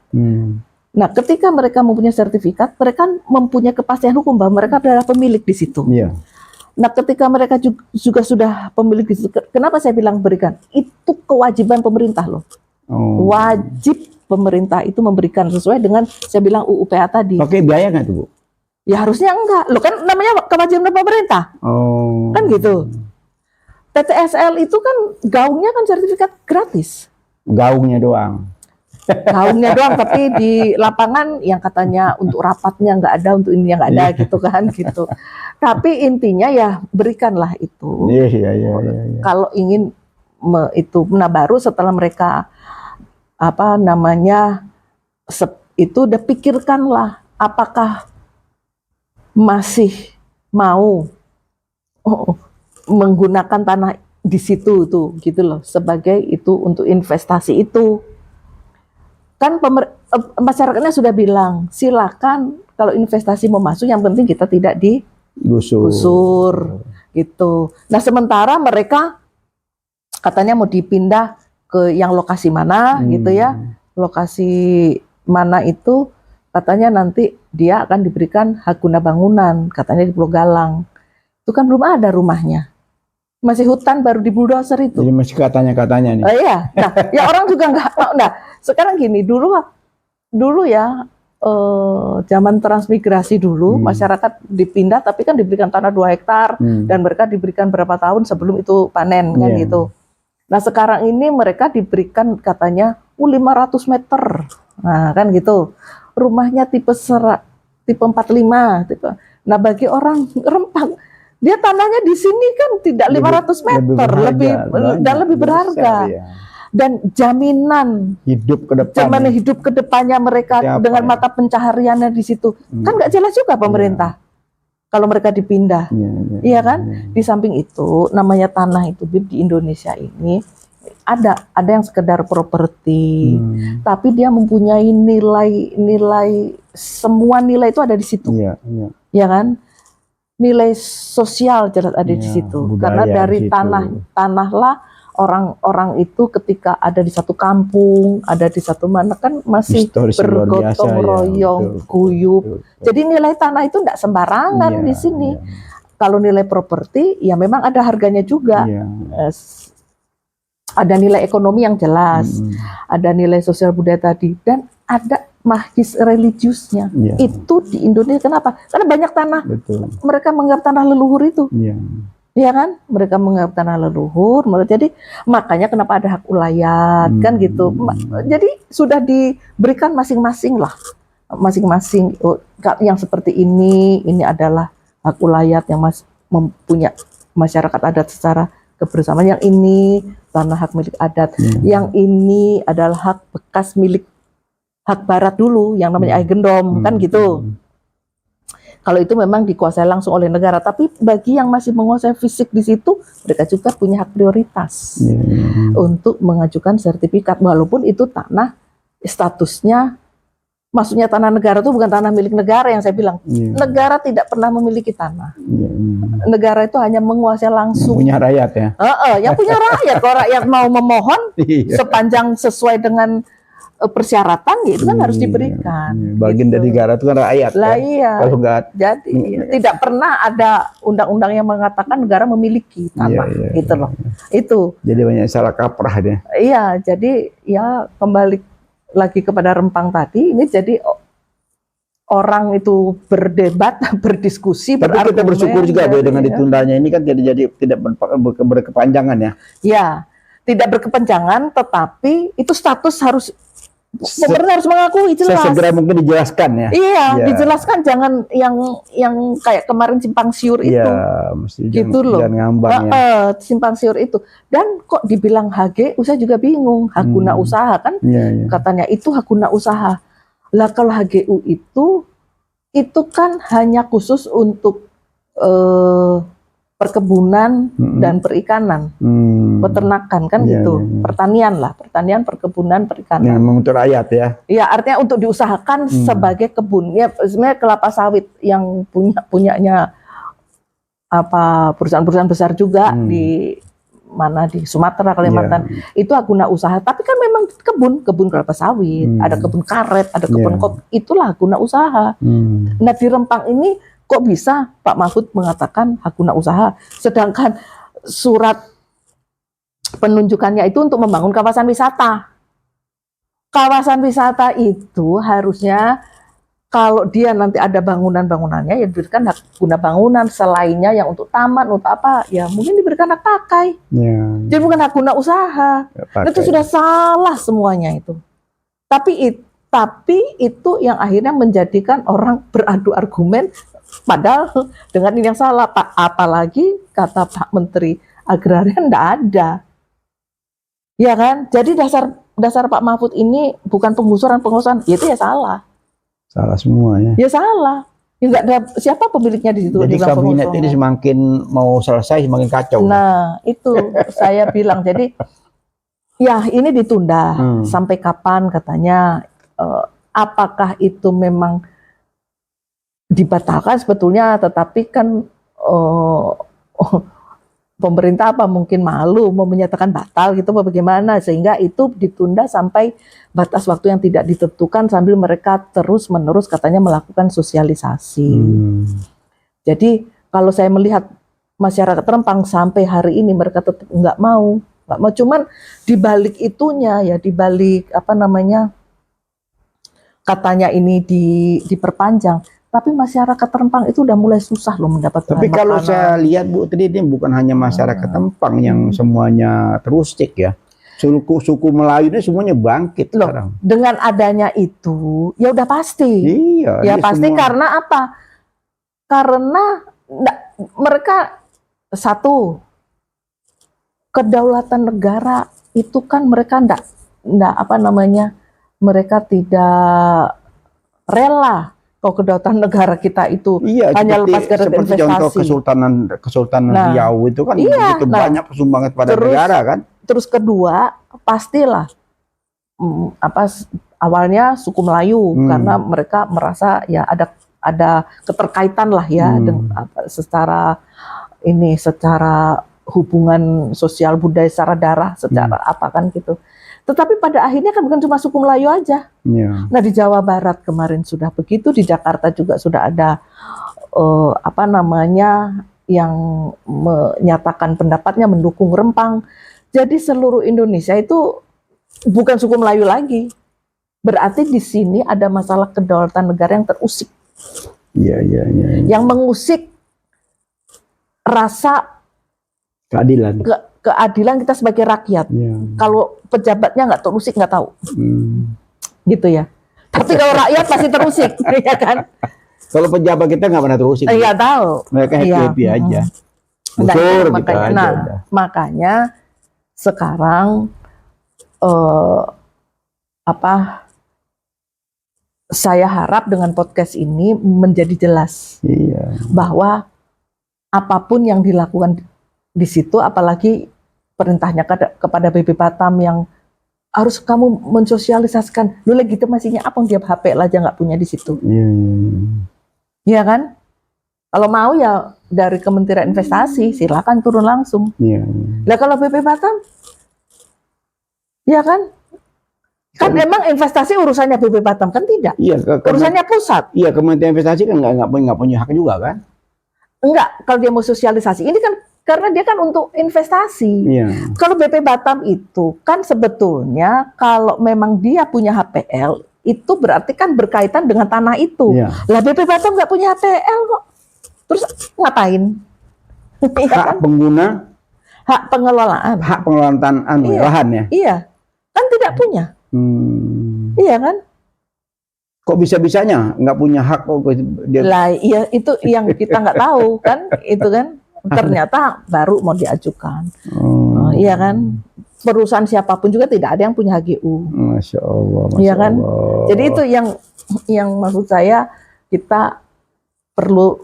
Nah, ketika mereka mempunyai sertifikat, mereka mempunyai kepastian hukum bahwa mereka adalah pemilik di situ. Nah, ketika mereka juga sudah pemilik di situ, kenapa saya bilang berikan? Itu kewajiban pemerintah loh. Wajib pemerintah itu memberikan sesuai dengan saya bilang UU PA tadi. Oke, biaya nggak tuh, Bu? Ya harusnya enggak. Loh kan namanya kewajiban pemerintah. Kan gitu. TTSL itu kan gaungnya kan sertifikat gratis. Gaungnya doang. gaungnya doang, tapi di lapangan yang katanya untuk rapatnya nggak ada, untuk ini yang nggak ada gitu kan gitu. Tapi intinya ya berikanlah itu. Iya. Kalau ingin itu, nah baru setelah mereka apa namanya itu udah pikirkanlah apakah masih mau menggunakan tanah di situ tuh gitu loh sebagai itu untuk investasi itu. Kan masyarakatnya sudah bilang silakan kalau investasi mau masuk, yang penting kita tidak digusur gitu. Nah sementara mereka katanya mau dipindah ke yang lokasi mana gitu ya, lokasi mana itu katanya nanti dia akan diberikan hak guna bangunan, katanya di Pulau Galang. Itu kan belum ada rumahnya, masih hutan, baru di bulldozer itu. Jadi masih katanya nih. Iya, nah ya orang juga nggak mau. Nah sekarang gini, dulu ya zaman transmigrasi dulu masyarakat dipindah, tapi kan diberikan tanah 2 hektar dan mereka diberikan berapa tahun sebelum itu panen kan gitu. Nah sekarang ini mereka diberikan katanya 500 meter, nah kan gitu. Rumahnya tipe 45 tipe. Nah bagi orang Rempang, dia tanahnya di sini kan tidak 500 meter, lebih berharga. Ya. Dan jaminan hidup ke depannya mereka dengan mata pencahariannya di situ kan nggak jelas juga pemerintah kalau mereka dipindah, iya kan? Di samping itu namanya tanah itu di Indonesia ini ada yang sekedar properti, tapi dia mempunyai nilai, semua nilai itu ada di situ, ya kan? Nilai sosial jelas ada di situ, karena dari tanahlah orang-orang itu ketika ada di satu kampung, ada di satu mana kan masih bergotong royong, guyup. Jadi nilai tanah itu tidak sembarangan di sini. Kalau nilai properti ya memang ada harganya juga. Ada nilai ekonomi yang jelas, ada nilai sosial budaya tadi, dan ada mahis religiusnya. Itu di Indonesia kenapa? Karena banyak tanah. Mereka menganggap tanah leluhur itu. Iya kan, mereka menganggap tanah leluhur, jadi makanya kenapa ada hak ulayat kan gitu. Jadi sudah diberikan masing-masing lah, masing-masing yang seperti ini adalah hak ulayat yang mempunyai masyarakat adat secara kebersamaan. Yang ini tanah hak milik adat, yang ini adalah hak bekas milik hak barat dulu yang namanya Aigendom kan gitu. Kalau itu memang dikuasai langsung oleh negara, tapi bagi yang masih menguasai fisik di situ, mereka juga punya hak prioritas untuk mengajukan sertifikat, walaupun itu tanah statusnya, maksudnya tanah negara itu bukan tanah milik negara yang saya bilang. Negara tidak pernah memiliki tanah. Negara itu hanya menguasai langsung. Yang punya rakyat ya. Yang punya rakyat. Kalau rakyat mau memohon sepanjang sesuai dengan persyaratan, ya itu kan harus diberikan. Bagian dari negara itu kan rakyat. Lah iya. Kalau enggak, jadi tidak pernah ada undang-undang yang mengatakan negara memiliki tanah, gitu loh. Itu. Jadi banyak salah kaprah deh. Iya, jadi ya kembali lagi kepada Rempang tadi, ini jadi orang itu berdebat, berdiskusi, tapi kita bersyukur juga dengan ditundanya ini kan tidak berkepanjangan ya. Ya, tidak berkepanjangan, tetapi itu status harus pemerintah harus mengakui jelas. Segera mungkin dijelaskan ya. Iya, dijelaskan, jangan yang kayak kemarin simpang siur itu. Gitu loh. Ngambang ya. Simpang siur itu. Dan kok dibilang HGU, saya juga bingung. Hak guna usaha kan? Katanya itu hak guna usaha. Lah kalau HGU itu kan hanya khusus untuk perkebunan dan perikanan, peternakan kan gitu, pertanian, perkebunan, perikanan. Untuk rakyat ya. Iya, artinya untuk diusahakan sebagai kebun. Ya sebenarnya kelapa sawit yang punyanya apa perusahaan-perusahaan besar juga di Sumatera, Kalimantan, itu hak guna usaha. Tapi kan memang kebun kelapa sawit, ada kebun karet, ada kebun kopi, itulah hak guna usaha. Nah di Rempang ini kok bisa Pak Mahfud mengatakan hak guna usaha, sedangkan surat penunjukannya itu untuk membangun kawasan wisata. Kawasan wisata itu harusnya kalau dia nanti ada bangunannya ya diberikan hak guna bangunan, selainnya yang untuk taman, untuk apa ya mungkin diberikan hak pakai. Jadi bukan hak guna usaha. Itu sudah salah semuanya itu. Tapi itu yang akhirnya menjadikan orang beradu argumen, padahal dengan ini yang salah. Apalagi kata Pak Menteri Agrarian enggak ada. Ya kan? Jadi dasar Pak Mahfud ini bukan penggusuran, itu ya salah. Salah semua ya. Ya salah. Ya enggak ada siapa pemiliknya di situ. Jadi kabinet ini semakin mau selesai semakin kacau. Nah, itu saya bilang. Jadi ya ini ditunda sampai kapan katanya. Apakah itu memang dibatalkan sebetulnya, tetapi kan pemerintah apa mungkin malu mau menyatakan batal gitu bagaimana, sehingga itu ditunda sampai batas waktu yang tidak ditentukan sambil mereka terus-menerus katanya melakukan sosialisasi. Jadi kalau saya melihat masyarakat Rempang sampai hari ini mereka tetap nggak mau, cuman dibalik itunya ya, dibalik apa namanya, katanya ini diperpanjang, tapi masyarakat Rempang itu udah mulai susah loh mendapat bahan Tapi kalau makanan. saya lihat Bu, tadi ini bukan hanya masyarakat Rempang yang semuanya terusik ya. Suku Melayu ini semuanya bangkit Loh, sekarang. dengan adanya itu, ya udah pasti. Iya. Ya pasti semua. Karena apa? Karena mereka satu, kedaulatan negara itu kan mereka enggak apa namanya, mereka tidak rela kalau kedaulatan negara kita itu hanya lepas dari investasi. Contoh Kesultanan Riau itu kan begitu banyak sumbangan pada negara kan. Terus kedua, pastilah awalnya suku Melayu karena mereka merasa ya ada keterkaitan lah ya dengan secara hubungan sosial budaya, secara darah, secara apa kan gitu. Tetapi pada akhirnya kan bukan cuma suku Melayu aja. Nah di Jawa Barat kemarin sudah begitu, di Jakarta juga sudah ada apa namanya yang menyatakan pendapatnya mendukung Rempang. Jadi seluruh Indonesia itu bukan suku Melayu lagi. Berarti di sini ada masalah kedaulatan negara yang terusik. Iya. Yang mengusik rasa keadilan kita sebagai rakyat. Kalau pejabatnya nggak terusik, nggak tahu. Gitu ya. Tapi kalau rakyat pasti terusik, ya kan? Kalau pejabat kita nggak pernah terusik. Nggak tahu. Mereka happy aja. Busur gitu aja. Makanya sekarang saya harap dengan podcast ini menjadi jelas bahwa apapun yang dilakukan di situ, apalagi perintahnya kepada BP Batam yang harus kamu mensosialisasikan, lu legitimasinya apa, dia HP aja nggak punya di situ. Iya kan? Kalau mau ya dari Kementerian Investasi silakan turun langsung. Lah kalau BP Batam, ya kan? Kan emang investasi urusannya BP Batam kan tidak? Iya, urusannya pusat. Iya, Kementerian Investasi kan nggak punya hak juga kan? Enggak, kalau dia mau sosialisasi ini kan karena dia kan untuk investasi. Kalau BP Batam itu kan sebetulnya kalau memang dia punya HPL itu berarti kan berkaitan dengan tanah itu. Lah BP Batam nggak punya HPL kok. Terus ngapain? Hak pengguna, hak pengelolaan lahan ya. Iya, kan tidak punya. Iya kan? Kok bisa-bisanya nggak punya hak kok dia? Lah iya, itu yang kita nggak tahu kan, itu kan ternyata baru mau diajukan. Iya kan? Perusahaan siapapun juga tidak ada yang punya HGU. Masya Allah. Iya kan? Jadi itu yang maksud saya kita perlu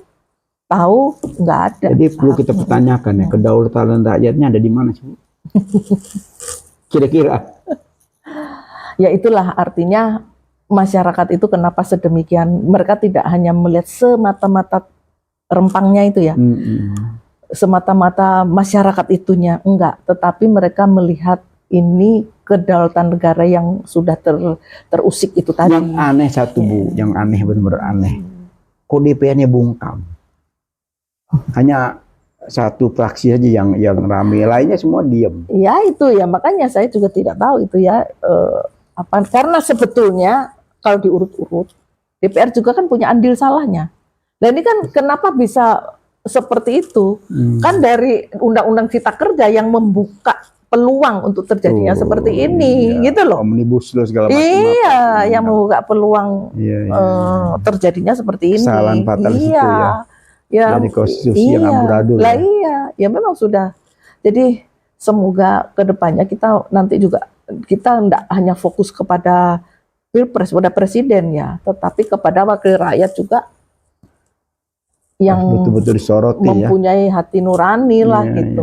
tahu, nggak ada. Jadi perlu kita pertanyakan ya, kedaulatan rakyatnya ada di mana sih? Kira-kira. Ya itulah artinya masyarakat itu kenapa sedemikian, mereka tidak hanya melihat semata-mata Rempangnya itu ya, semata-mata masyarakat itunya, enggak, tetapi mereka melihat ini kedaulatan negara yang sudah terusik itu tadi. Yang aneh satu Bu, yang aneh benar-benar aneh, kok DPR-nya bungkam, hanya satu fraksi saja yang ramai, lainnya semua diam. Ya itu ya, makanya saya juga tidak tahu itu ya karena sebetulnya kalau diurut-urut DPR juga kan punya andil salahnya. Dan ini kan kenapa bisa seperti itu? Kan dari Undang-Undang Cipta Kerja yang membuka peluang untuk terjadinya seperti ini, gitu loh. Omnibus Law segala macam. Iya, yang membuka peluang terjadinya seperti ini. Kesalahan fatal itu ya. Dari konstitusi yang amburadul. Lah iya, ya memang sudah. Jadi semoga kedepannya kita nanti juga kita tidak hanya fokus kepada pilpres, pada presiden ya, tetapi kepada wakil rakyat juga yang betul-betul disoroti, mempunyai hati nurani lah gitu.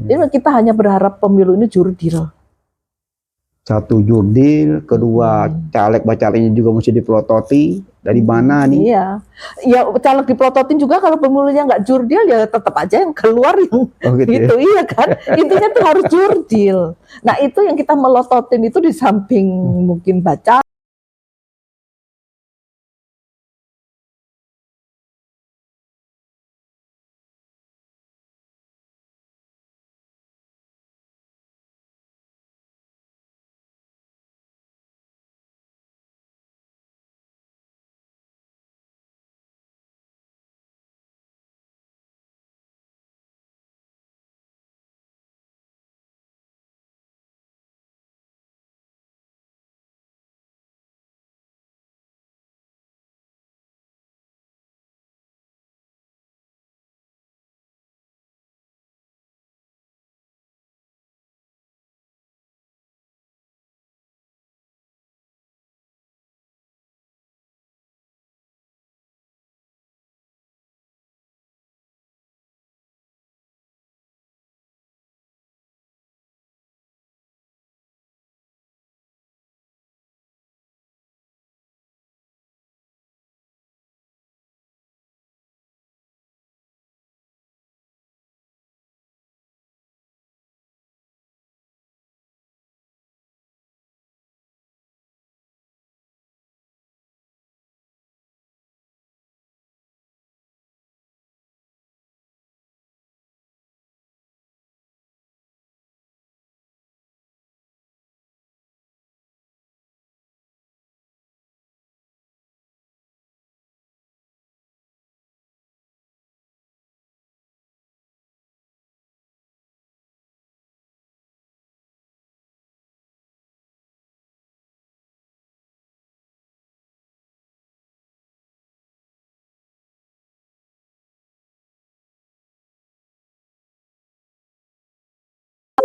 Jadi kita hanya berharap pemilu ini jurdil. Satu jurdil, kedua caleg-calegnya juga mesti dipelototi. Dari mana nih? Iya, ya caleg dipelototin juga kalau pemilunya nggak jurdil ya tetap aja yang keluar yang gitu, iya kan? Intinya tuh harus jurdil. Nah itu yang kita melototin itu di samping mungkin baca.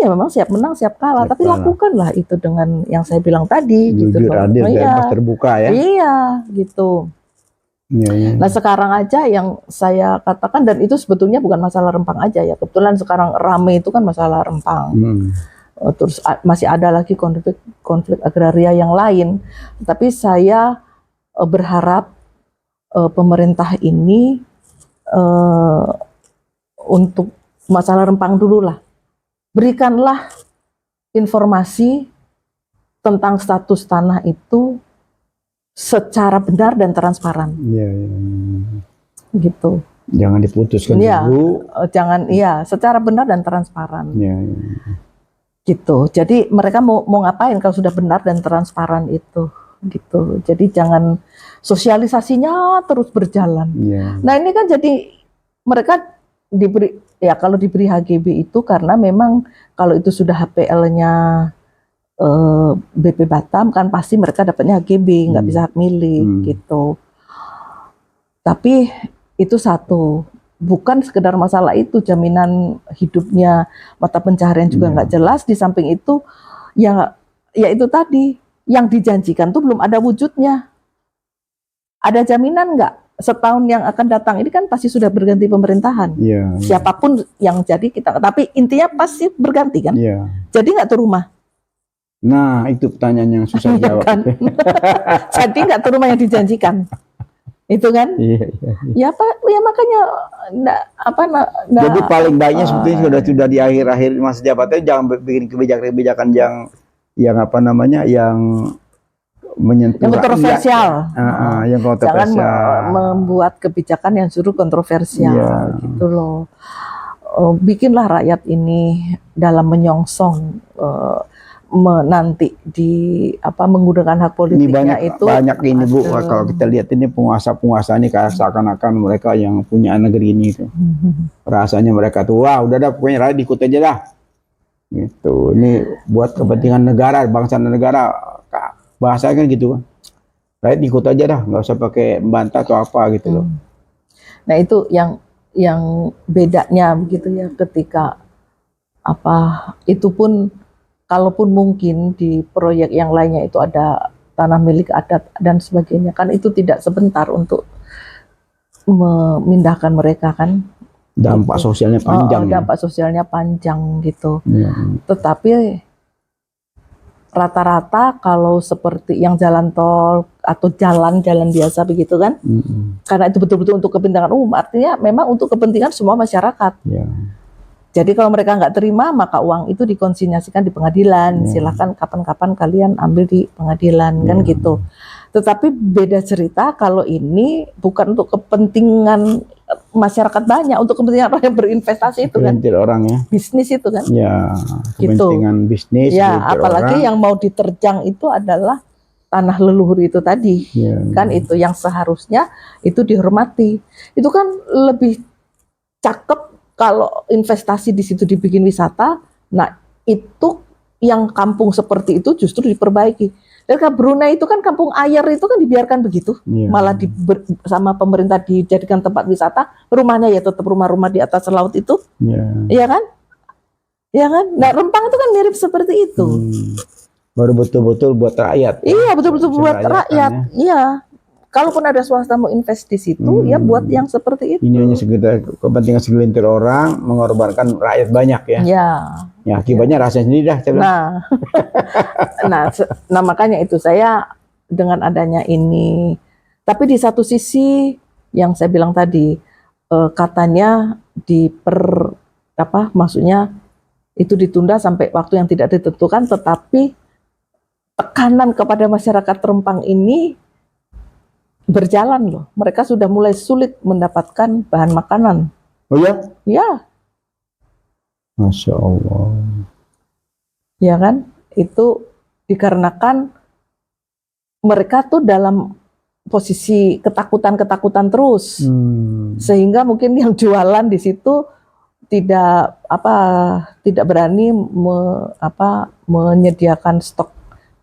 Ya memang siap menang siap kalah, tapi lakukanlah itu dengan yang saya bilang tadi, jujur, gitu. Adil, bebas terbuka ya. Iya, gitu. Nah sekarang aja yang saya katakan, dan itu sebetulnya bukan masalah Rempang aja ya, kebetulan sekarang rame itu kan masalah Rempang. Terus masih ada lagi konflik agraria yang lain, tapi saya berharap pemerintah ini untuk masalah Rempang dulu lah, berikanlah informasi tentang status tanah itu secara benar dan transparan. Gitu. Jangan diputuskan dulu. Jangan, secara benar dan transparan. Gitu. Jadi mereka mau ngapain kalau sudah benar dan transparan itu, gitu. Jadi jangan sosialisasinya terus berjalan. Nah ini kan jadi mereka diberi, ya kalau diberi HGB itu karena memang kalau itu sudah HPL-nya BP Batam kan pasti mereka dapatnya HGB, nggak bisa hak milik gitu. Tapi itu satu, bukan sekedar masalah itu, jaminan hidupnya, mata pencaharian juga nggak jelas. Di samping itu ya itu tadi yang dijanjikan tuh belum ada wujudnya. Ada jaminan nggak? Setahun yang akan datang ini kan pasti sudah berganti pemerintahan. Siapapun yang jadi kita, tapi intinya pasti berganti kan. Jadi nggak tuh rumah. Nah itu pertanyaan yang susah jawab. Kan? Jadi nggak tuh rumah yang dijanjikan. Itu kan? Ya Pak, ya makanya jadi paling baiknya sebetulnya sudah di akhir-akhir masa jabatannya jangan bikin kebijakan-kebijakan yang apa namanya yang menyentuh yang kontroversial. Yang kontroversial. Jangan membuat kebijakan yang justru kontroversial, gitu loh. Bikinlah rakyat ini dalam menyongsong nanti di menggunakan hak politiknya ini itu banyak ini Bu, kalau kita lihat ini penguasa-penguasa ini kayak seakan-akan mereka yang punya negeri ini itu. Rasanya mereka tuh wah udah dah pokoknya rakyat ikut aja dah. Gitu. Ini buat kepentingan negara, bangsa dan negara. Bahasanya kan gitu kan. Rakyat ikut aja dah, nggak usah pakai membantah atau apa gitu loh. Nah itu yang bedanya begitu ya, ketika itu pun kalaupun mungkin di proyek yang lainnya itu ada tanah milik adat dan sebagainya, kan itu tidak sebentar untuk memindahkan mereka kan. Dampak sosialnya panjang. Dampak sosialnya panjang gitu. Tetapi rata-rata kalau seperti yang jalan tol atau jalan biasa begitu kan, karena itu betul-betul untuk kepentingan umum, artinya memang untuk kepentingan semua masyarakat. Jadi kalau mereka nggak terima, maka uang itu dikonsinyasikan di pengadilan. Silahkan kapan-kapan kalian ambil di pengadilan kan gitu. Tetapi beda cerita kalau ini bukan untuk kepentingan masyarakat banyak, untuk kepentingan orang yang berinvestasi itu kan. Orang ya. Bisnis itu kan. Ya, kepentingan gitu. Bisnis. Ya, apalagi orang yang mau diterjang itu adalah tanah leluhur itu tadi. Kan itu yang seharusnya itu dihormati. Itu kan lebih cakep kalau investasi di situ dibikin wisata. Nah, itu yang kampung seperti itu justru diperbaiki. Dan Brunei itu kan kampung air itu kan dibiarkan begitu, malah sama pemerintah dijadikan tempat wisata, rumahnya ya tetap rumah-rumah di atas laut itu, iya kan? Iya kan? Nah Rempang itu kan mirip seperti itu. Baru betul-betul buat rakyat. Iya betul-betul buat rakyat. Iya. Kalaupun ada swasta mau invest di situ, ya buat yang seperti itu. Ini hanya sekedar kepentingan segelintir orang, mengorbankan rakyat banyak ya. Ya akibatnya rasain sendiri dah. Nah makanya itu saya dengan adanya ini. Tapi di satu sisi yang saya bilang tadi, katanya maksudnya itu ditunda sampai waktu yang tidak ditentukan, tetapi tekanan kepada masyarakat Rempang ini berjalan loh. Mereka sudah mulai sulit mendapatkan bahan makanan. Oh ya? Ya. Masya Allah. Ya kan? Itu dikarenakan mereka tuh dalam posisi ketakutan terus. Sehingga mungkin yang jualan di situ tidak berani menyediakan stok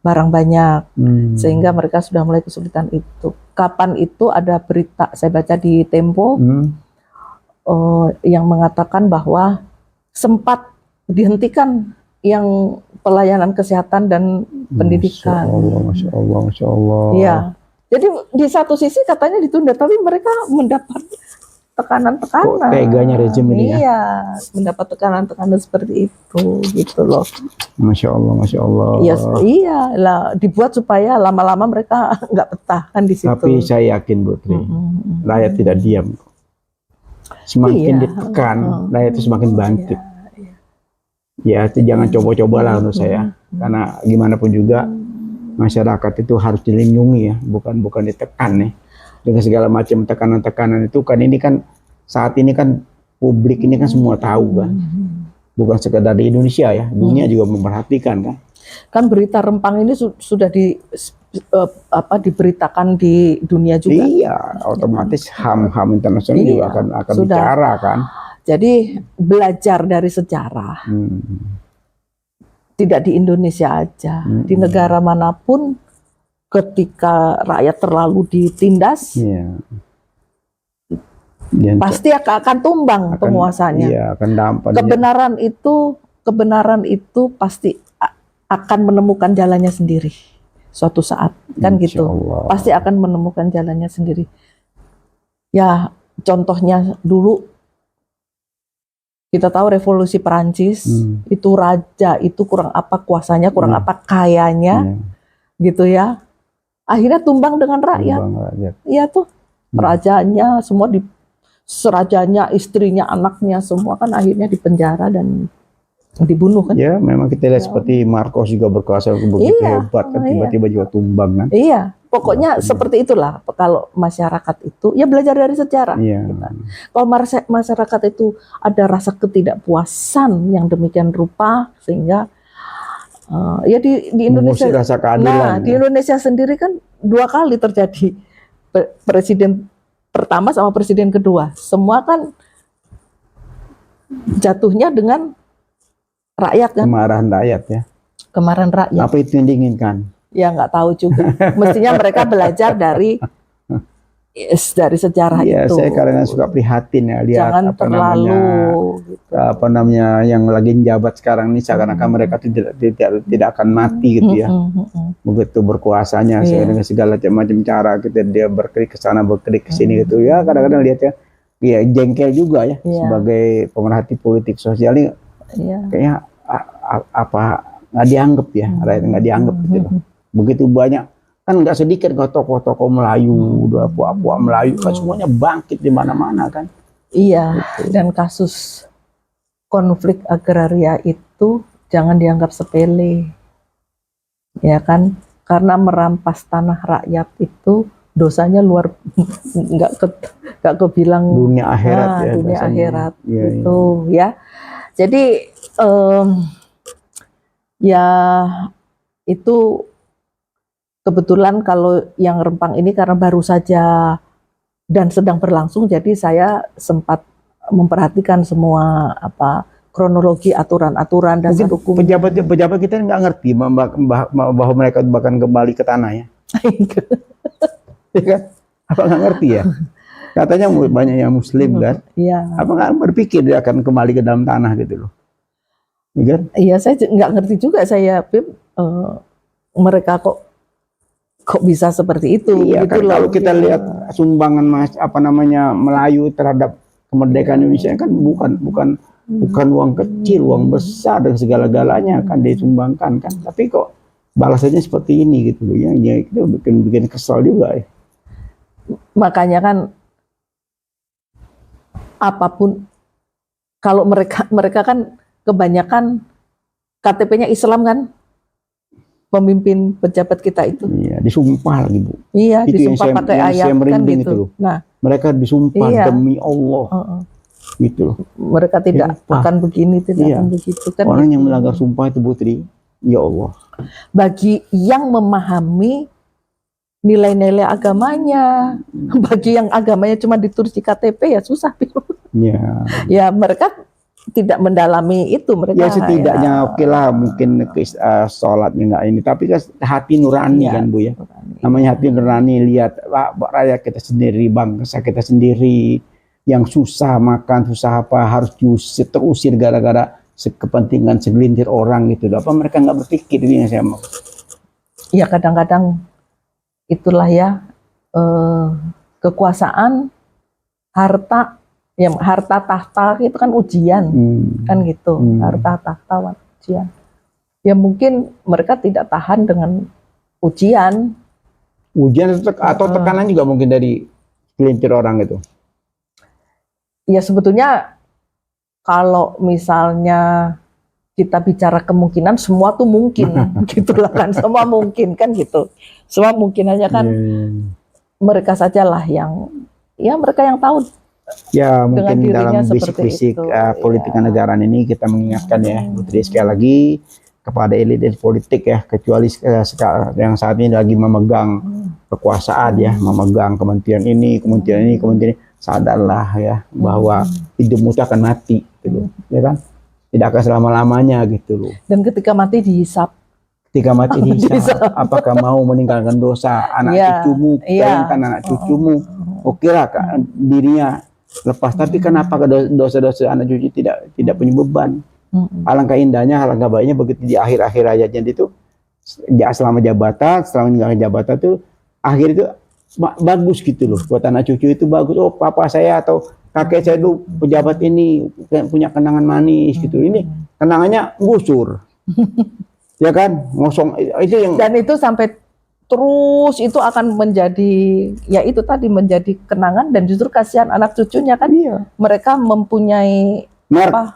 barang banyak, sehingga mereka sudah mulai kesulitan itu. Kapan itu ada berita saya baca di Tempo yang mengatakan bahwa sempat dihentikan yang pelayanan kesehatan dan pendidikan. Masya Allah. Iya. Jadi di satu sisi katanya ditunda, tapi mereka mendapat tekanan-tekanan. Kok teganya rezim ini ya? Iya, mendapat tekanan-tekanan seperti itu, gitu loh. Masya Allah. Iya lah, dibuat supaya lama-lama mereka nggak betah kan di situ. Tapi saya yakin Bu Tri, rakyat tidak diam. Semakin ditekan, rakyat itu semakin bangkit. Ya, itu jangan coba-cobalah menurut saya. Karena gimana pun juga masyarakat itu harus dilindungi ya, bukan ditekan nih. Dengan segala macam tekanan-tekanan itu kan, ini kan saat ini kan publik ini kan semua tahu kan, bukan sekedar di Indonesia ya, dunia juga memperhatikan kan. Kan berita Rempang ini sudah diberitakan di dunia juga. Iya, otomatis HAM internasional juga akan bicara kan. Jadi belajar dari sejarah, tidak di Indonesia aja, di negara manapun. Ketika rakyat terlalu ditindas, pasti akan tumbang penguasanya. Iya, akan dampak. Kebenaran itu pasti akan menemukan jalannya sendiri suatu saat, kan gitu. Pasti akan menemukan jalannya sendiri. Ya, contohnya dulu kita tahu revolusi Perancis, itu raja itu kurang apa kuasanya, kurang apa kayanya, gitu ya. Akhirnya tumbang dengan rakyat. Iya tuh, rajanya semua serajanya, istrinya, anaknya semua kan akhirnya dipenjara dan dibunuh kan. Ya, memang kita lihat seperti Marcos juga berkuasa begitu hebat kan, tiba-tiba juga tumbang kan. Iya, pokoknya seperti itulah kalau masyarakat itu ya belajar dari sejarah. Gitu. Kalau masyarakat itu ada rasa ketidakpuasan yang demikian rupa sehingga ya di Indonesia, rasa keadilan, di Indonesia sendiri kan 2 kali terjadi, presiden pertama sama presiden kedua, semua kan jatuhnya dengan rakyat kan? Kemarahan rakyat ya. Kemarahan rakyat. Apa itu yang diinginkan? Ya nggak tahu juga. Mestinya mereka belajar dari sejarah Iya, itu. saya kadang suka prihatin ya lihat Jangan terlalu gitu. apa namanya yang lagi menjabat sekarang ini seakan-akan mereka tidak akan mati gitu ya. Begitu berkuasanya dengan segala macam cara kita dia berklik ke sana berklik ke sini gitu ya. Kadang-kadang lihatnya ya jengkel juga ya sebagai pemerhati politik sosial ini kayaknya apa nggak dianggap ya, rakyat nggak dianggap gitu loh. Begitu banyak kan nggak sedikit kok tokoh-tokoh Melayu, puak-puak Melayu kan semuanya bangkit di mana-mana kan. Iya, gitu. Dan kasus konflik agraria itu jangan dianggap sepele, ya kan? Karena merampas tanah rakyat itu dosanya luar nggak kebilang dunia akhirat ya. Dunia dosanya. akhirat ya, itu ya. Jadi ya itu kebetulan kalau yang Rempang ini karena baru saja dan sedang berlangsung, jadi saya sempat memperhatikan semua kronologi aturan-aturan dasar hukum. Pejabat kita nggak ngerti bahwa mereka bahkan kembali ke tanah ya. Ya kan? Apa nggak ngerti ya? Katanya banyak yang Muslim kan? Iya. Apa nggak berpikir dia akan kembali ke dalam tanah gitu loh? Ya kan? Iya, saya nggak ngerti juga saya, Bib, mereka kok bisa seperti itu. Iya, gitu kan loh. kalau kita lihat sumbangan Melayu terhadap kemerdekaan Indonesia kan bukan uang kecil, uang besar dan segala-galanya kan disumbangkan kan. Tapi kok balasannya seperti ini gitu loh ya, itu bikin kesal juga ya. Makanya kan apapun kalau mereka kan kebanyakan KTP-nya Islam kan. Pemimpin pejabat kita itu. Iya, disumpah lagi Bu. Iya, itu disumpah pakai ayat kan gitu. Itu nah, mereka disumpah demi Allah. Gitu loh. Mereka tidak akan begini, tidak akan begitu kan. Orang gitu. yang melanggar sumpah itu Putri, ya Allah. Bagi yang memahami nilai-nilai agamanya, bagi yang agamanya cuma ditulis di KTP ya susah. Ya. Ya mereka tidak mendalami itu mereka. Ya setidaknya oke lah mungkin sholatnya nggak ini, tapi kan hati nurani kan Bu ya. Namanya hati nurani, lihat rakyat kita sendiri, bangsa kita sendiri yang susah makan, susah apa harus terusir gara-gara kepentingan segelintir orang gitu. Apa mereka nggak berpikir ini yang saya mau? Ya kadang-kadang itulah ya kekuasaan, harta. Ya harta tahta itu kan ujian, kan gitu. Harta tahta ujian. Ya mungkin mereka tidak tahan dengan ujian. Ujian atau tekanan juga mungkin dari segelintir orang itu. Ya sebetulnya kalau misalnya kita bicara kemungkinan, semua tuh mungkin, gitulah kan. Semua mungkin kan gitu. Semua mungkin aja kan. Mereka sajalah yang, ya mereka yang tahu. Ya mungkin dalam bisik-bisik politik kenegaraan ini kita mengingatkan ya Putri sekali lagi kepada elit politik ya, kecuali sekarang yang saat ini lagi memegang kekuasaan ya, memegang kementerian ini, sadarlah ya bahwa hidupmu itu akan mati gitu, ya kan, tidak akan selama-lamanya gitu loh. Dan ketika mati dihisap. Ketika mati dihisap, apakah mau meninggalkan dosa anak cucumu, bayangkan anak cucumu, oke lah dirinya lepas, tapi kenapa dosa-dosa anak cucu tidak punya beban? Alangkah indahnya, alangkah baiknya begitu di akhir-akhir ayatnya itu, selama meninggalkan jabatan itu, akhir itu bagus gitu loh, buat anak cucu itu bagus. Oh papa saya atau kakek saya dulu pejabat ini punya kenangan manis gitu, ini kenangannya gusur, ya kan, ngosong itu yang. Dan itu sampai terus itu akan menjadi, ya itu tadi menjadi kenangan, dan justru kasihan anak cucunya kan. Mereka mempunyai merek,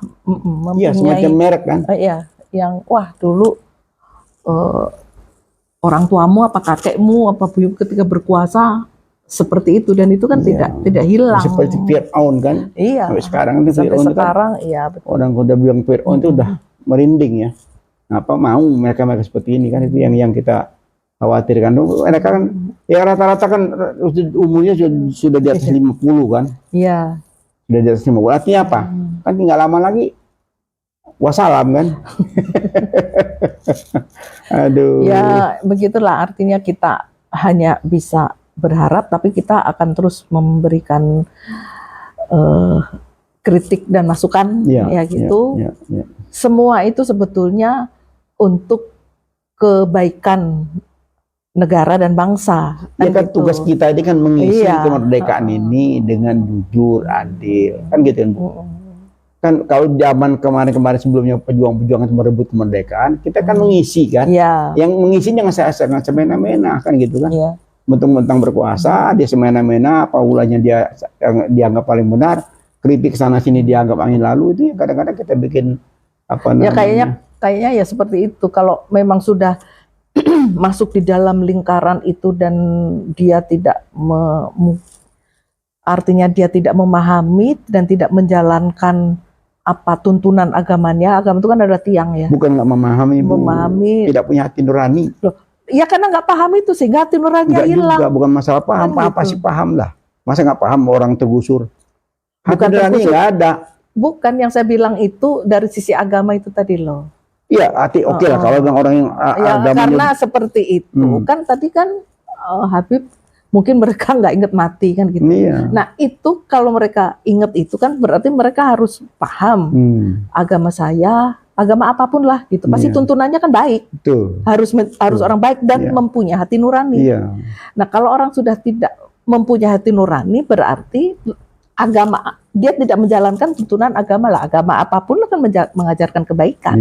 semacam merek kan. Yang wah dulu orang tuamu apa kakekmu apa buyut ketika berkuasa seperti itu, dan itu kan tidak hilang. Seperti Fir'aun kan. Sampai sekarang itu Fir'aun kan. Betul. Orang udah bilang Fir'aun itu udah merinding ya. Apa mau mereka seperti ini kan, itu yang kita khawatirkan. Mereka kan ya rata-rata kan umurnya sudah di atas 50 kan. Iya. Sudah di atas 50. Artinya apa? Kan tinggal lama lagi wassalam kan. Aduh. Ya begitulah, artinya kita hanya bisa berharap, tapi kita akan terus memberikan kritik dan masukan ya gitu. Semua itu sebetulnya untuk kebaikan negara dan bangsa. Ya kan gitu. Tugas kita ini kan mengisi kemerdekaan ini dengan jujur, adil, kan gitu kan. Kan kalau zaman kemarin-kemarin sebelumnya pejuang-pejuang merebut kemerdekaan, kita kan mengisi kan. Yang mengisi jangan saya semena-mena kan gitu kan. Mentang-mentang berkuasa, dia semena-mena, apa ulahnya dia dianggap paling benar, kritik sana sini dianggap angin lalu, itu kadang-kadang kita bikin apa namanya. Kayaknya ya seperti itu. Kalau memang sudah masuk di dalam lingkaran itu dan dia tidak artinya dia tidak memahami dan tidak menjalankan apa tuntunan agamanya. Agama itu kan ada tiang ya. Bukan nggak memahami, tidak punya hati nurani. Loh, ya karena nggak paham itu sehingga hati nuraninya hilang. Juga bukan masalah paham, apa sih paham lah. Masa nggak paham orang tergusur? Hati nurani nggak ada. Bukan, yang saya bilang itu dari sisi agama itu tadi loh. Iya, oke lah kalau orang yang agamanya. Karena seperti itu kan tadi kan Habib mungkin mereka nggak ingat mati kan gitu. Nah itu kalau mereka ingat itu kan berarti mereka harus paham agama saya, agama apapun lah gitu. Pasti tuntunannya kan baik. Betul. Harus orang baik dan mempunyai hati nurani. Nah kalau orang sudah tidak mempunyai hati nurani berarti agama dia tidak menjalankan tuntunan agama lah. Agama apapun kan mengajarkan kebaikan.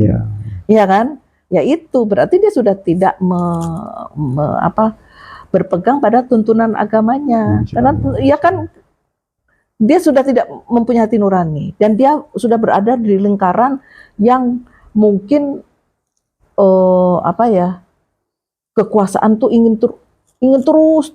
Iya kan? Ya itu berarti dia sudah tidak berpegang pada tuntunan agamanya. Karena ya kan dia sudah tidak mempunyai hati nurani dan dia sudah berada di lingkaran yang mungkin kekuasaan tuh ingin terus.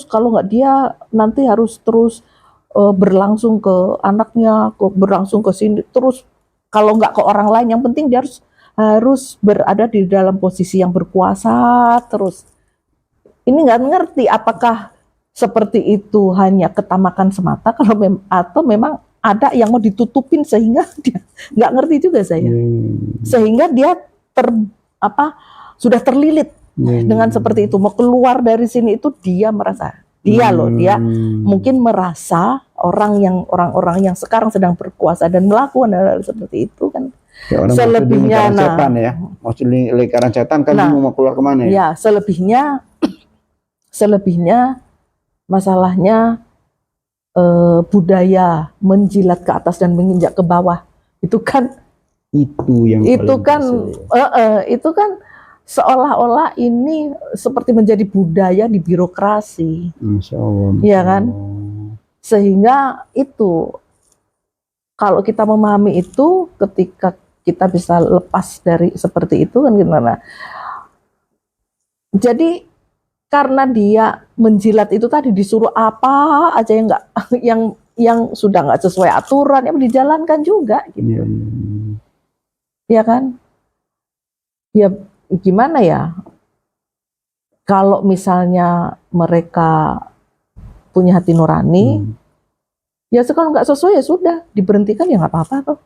Kalau nggak dia nanti harus terus berlangsung ke anaknya, berlangsung ke sini terus. Kalau nggak ke orang lain, yang penting dia harus berada di dalam posisi yang berkuasa terus. Ini nggak ngerti apakah seperti itu hanya ketamakan semata atau memang ada yang mau ditutupin sehingga dia nggak ngerti juga saya. Sehingga dia sudah terlilit dengan seperti itu. Mau keluar dari sini itu dia merasa dia mungkin merasa orang-orang yang sekarang sedang berkuasa dan melakukan hal seperti itu kan. Selebihnya setan ya, maksudnya lingkaran setan kan mau keluar kemana ya? Ya selebihnya masalahnya budaya menjilat ke atas dan menginjak ke bawah itu kan itu kan seolah-olah ini seperti menjadi budaya di birokrasi. Masya Allah. Iya kan? Sehingga itu kalau kita memahami itu ketika kita bisa lepas dari seperti itu kan gimana? Jadi karena dia menjilat itu tadi disuruh apa aja yang enggak yang sudah nggak sesuai aturan yang dijalankan juga gitu. Ya kan? Ya gimana ya? Kalau misalnya mereka punya hati nurani, ya kalau nggak sesuai ya sudah diberhentikan ya nggak apa-apa tuh.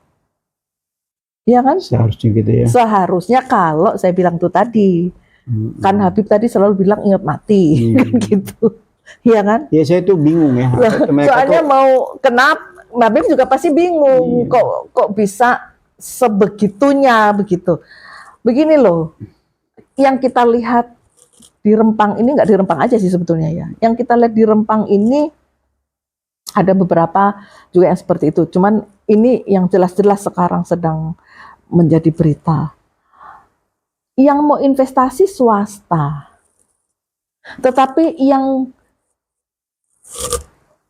Ya kan? Seharusnya gitu ya. Seharusnya kalau saya bilang tuh tadi, kan Habib tadi selalu bilang ingat mati, kan gitu. Iya kan? Ya saya tuh bingung ya. Soalnya kenapa? Habib juga pasti bingung. Kok bisa sebegitunya begitu. Begini loh, yang kita lihat di Rempang ini nggak di Rempang aja sih sebetulnya ya. Yang kita lihat di Rempang ini ada beberapa juga yang seperti itu. Cuman ini yang jelas-jelas sekarang sedang menjadi berita. Yang mau investasi swasta, tetapi yang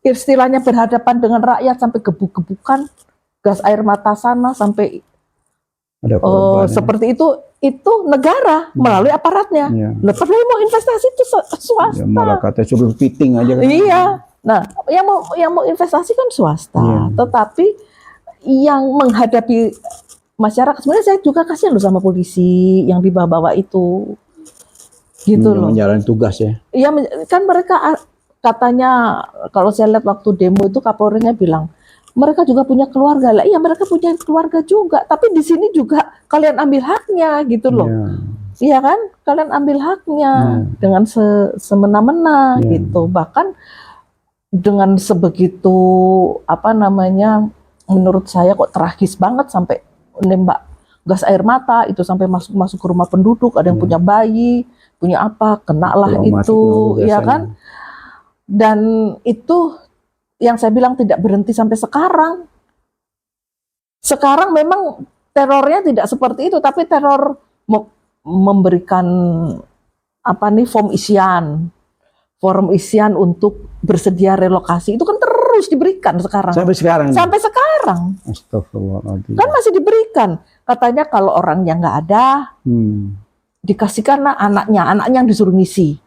istilahnya berhadapan dengan rakyat sampai gebuk-gebukan, gas air mata sana sampai seperti itu negara melalui aparatnya. Lepas mau investasi itu swasta. Ya, malah kata suruh fitting aja. Iya. Nah, yang mau investasi kan swasta, tetapi yang menghadapi masyarakat sebenarnya saya juga kasihan loh sama polisi yang dibawa-bawa itu. Gitu loh. Menjalani tugas ya. Iya, kan mereka katanya kalau saya lihat waktu demo itu Kapolrinya bilang mereka juga punya keluarga. Lah iya, mereka punya keluarga juga, tapi di sini juga kalian ambil haknya gitu loh. Iya kan? Kalian ambil haknya dengan semena-mena gitu. Bahkan dengan sebegitu menurut saya kok tragis banget sampai nembak gas air mata itu sampai masuk ke rumah penduduk, ada yang punya bayi, punya apa, kenalah itu, ya kan? Dan itu yang saya bilang tidak berhenti sampai sekarang. Sekarang memang terornya tidak seperti itu, tapi teror memberikan form isian untuk bersedia relokasi itu kan terus diberikan sekarang. Sampai sekarang. Astagfirullahaladzim. Kan masih diberikan. Katanya kalau orangnya nggak ada, dikasihkanlah anaknya yang disuruh ngisi.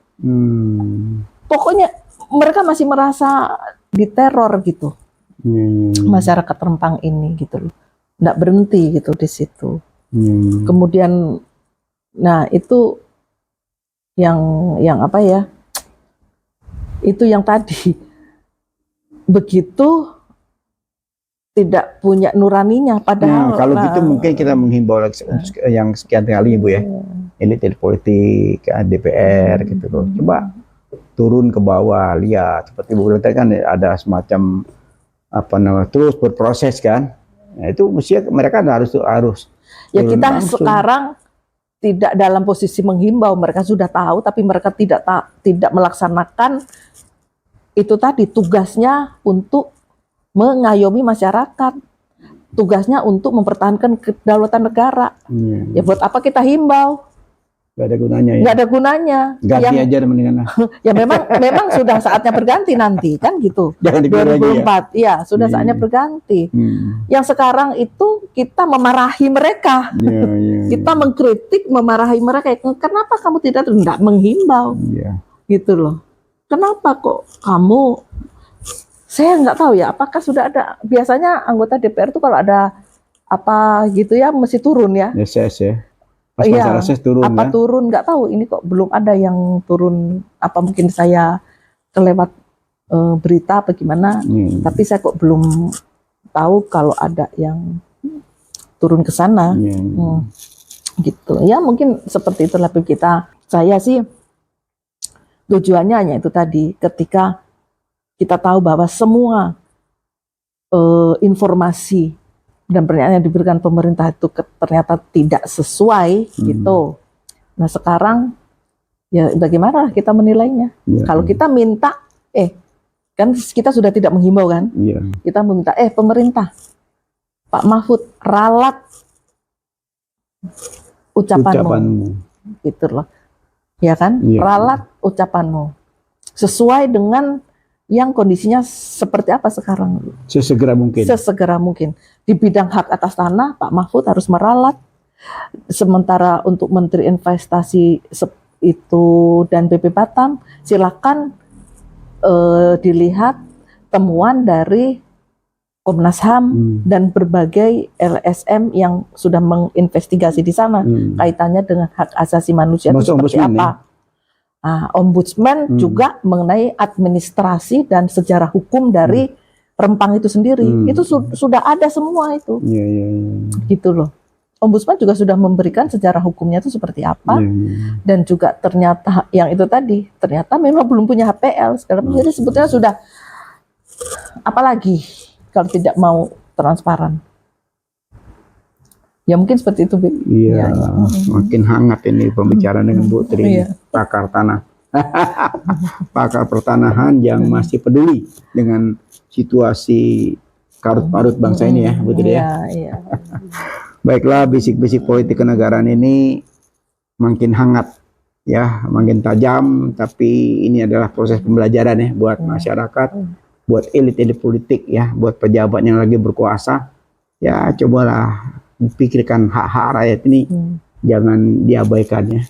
Pokoknya mereka masih merasa diteror gitu. Masyarakat Rempang ini gitu loh. Nggak berhenti gitu di situ. Kemudian, nah itu yang apa ya? Itu yang tadi begitu tidak punya nuraninya padahal. Nah, kalau gitu mungkin kita menghimbau yang sekian kali Bu ya, elit politik, DPR gitu loh. Coba turun ke bawah, lihat seperti Bu tadi kan ada semacam terus berproses kan. Nah, itu mesti mereka harus ya kita langsung. Sekarang tidak dalam posisi menghimbau, mereka sudah tahu tapi mereka tidak melaksanakan itu tadi. Tugasnya untuk mengayomi masyarakat, tugasnya untuk mempertahankan kedaulatan negara. Ya buat apa kita himbau? Gak ada gunanya ya. Gak ada gunanya. Ganti aja mendingan. Ya memang sudah saatnya berganti nanti kan gitu. Jangan 2004 ya sudah saatnya berganti. Yang sekarang itu kita memarahi mereka. Kita mengkritik, memarahi mereka. Kenapa kamu tidak menghimbau? Gitu loh. Kenapa kok kamu? Saya nggak tahu ya. Apakah sudah ada? Biasanya anggota DPR itu kalau ada apa gitu ya mesti turun ya. Yes ya. Iya, turun nggak tahu, ini kok belum ada yang turun, apa mungkin saya kelewat berita apa gimana, tapi saya kok belum tahu kalau ada yang turun ke sana. Gitu ya, mungkin seperti itulah kita. Saya sih tujuannya hanya itu tadi, ketika kita tahu bahwa semua informasi dan pernyataan yang diberikan pemerintah itu ternyata tidak sesuai gitu. Nah sekarang ya bagaimana kita menilainya? Kalau kita minta, kan kita sudah tidak menghimbau kan? Kita meminta, pemerintah, Pak Mahfud ralat ucapanmu. Gitu loh, ya kan? Ralat ucapanmu sesuai dengan yang kondisinya seperti apa sekarang. Sesegera mungkin. Di bidang hak atas tanah, Pak Mahfud harus meralat. Sementara untuk Menteri Investasi itu dan BP Batam, silakan dilihat temuan dari Komnas HAM dan berbagai LSM yang sudah menginvestigasi di sana kaitannya dengan hak asasi manusia itu seperti apa. Ombudsman juga mengenai administrasi dan sejarah hukum dari Rempang itu sendiri, itu sudah ada semua itu, gitu loh. Ombudsman juga sudah memberikan sejarah hukumnya itu seperti apa, dan juga ternyata yang itu tadi, ternyata memang belum punya HPL sekarang. Jadi sebetulnya sudah, apalagi kalau tidak mau transparan. Ya mungkin seperti itu, Bu. Iya, makin hangat ini pembicaraan dengan Bu Tri, pakar tanah. Pakar pertanahan yang masih peduli dengan situasi karut-parut bangsa ini ya, Bu Tri ya. Baiklah, bisik-bisik politik kenegaraan ini makin hangat ya, makin tajam, tapi ini adalah proses pembelajaran ya buat masyarakat, buat elit-elit politik ya, buat pejabat yang lagi berkuasa. Ya cobalah pikirkan hak-hak rakyat ini, jangan diabaikan ya.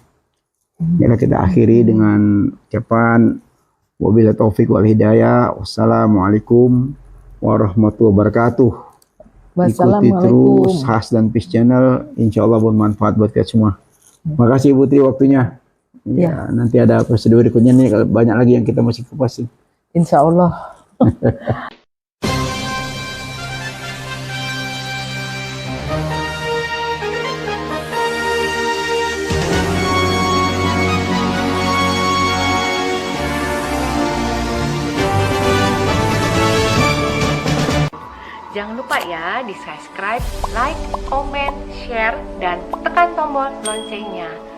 Kita akhiri dengan ucapan wabillahi taufik wal hidayah. Wassalamualaikum warahmatullahi wabarakatuh. Ikuti terus Has dan Peace Channel, insya Allah bermanfaat buat kita semua. Makasih Bu Tri waktunya. Ya, nanti ada episode berikutnya nih, banyak lagi yang kita masih kupasin. Insya Allah. Jangan lupa ya di subscribe, like, comment, share, dan tekan tombol loncengnya.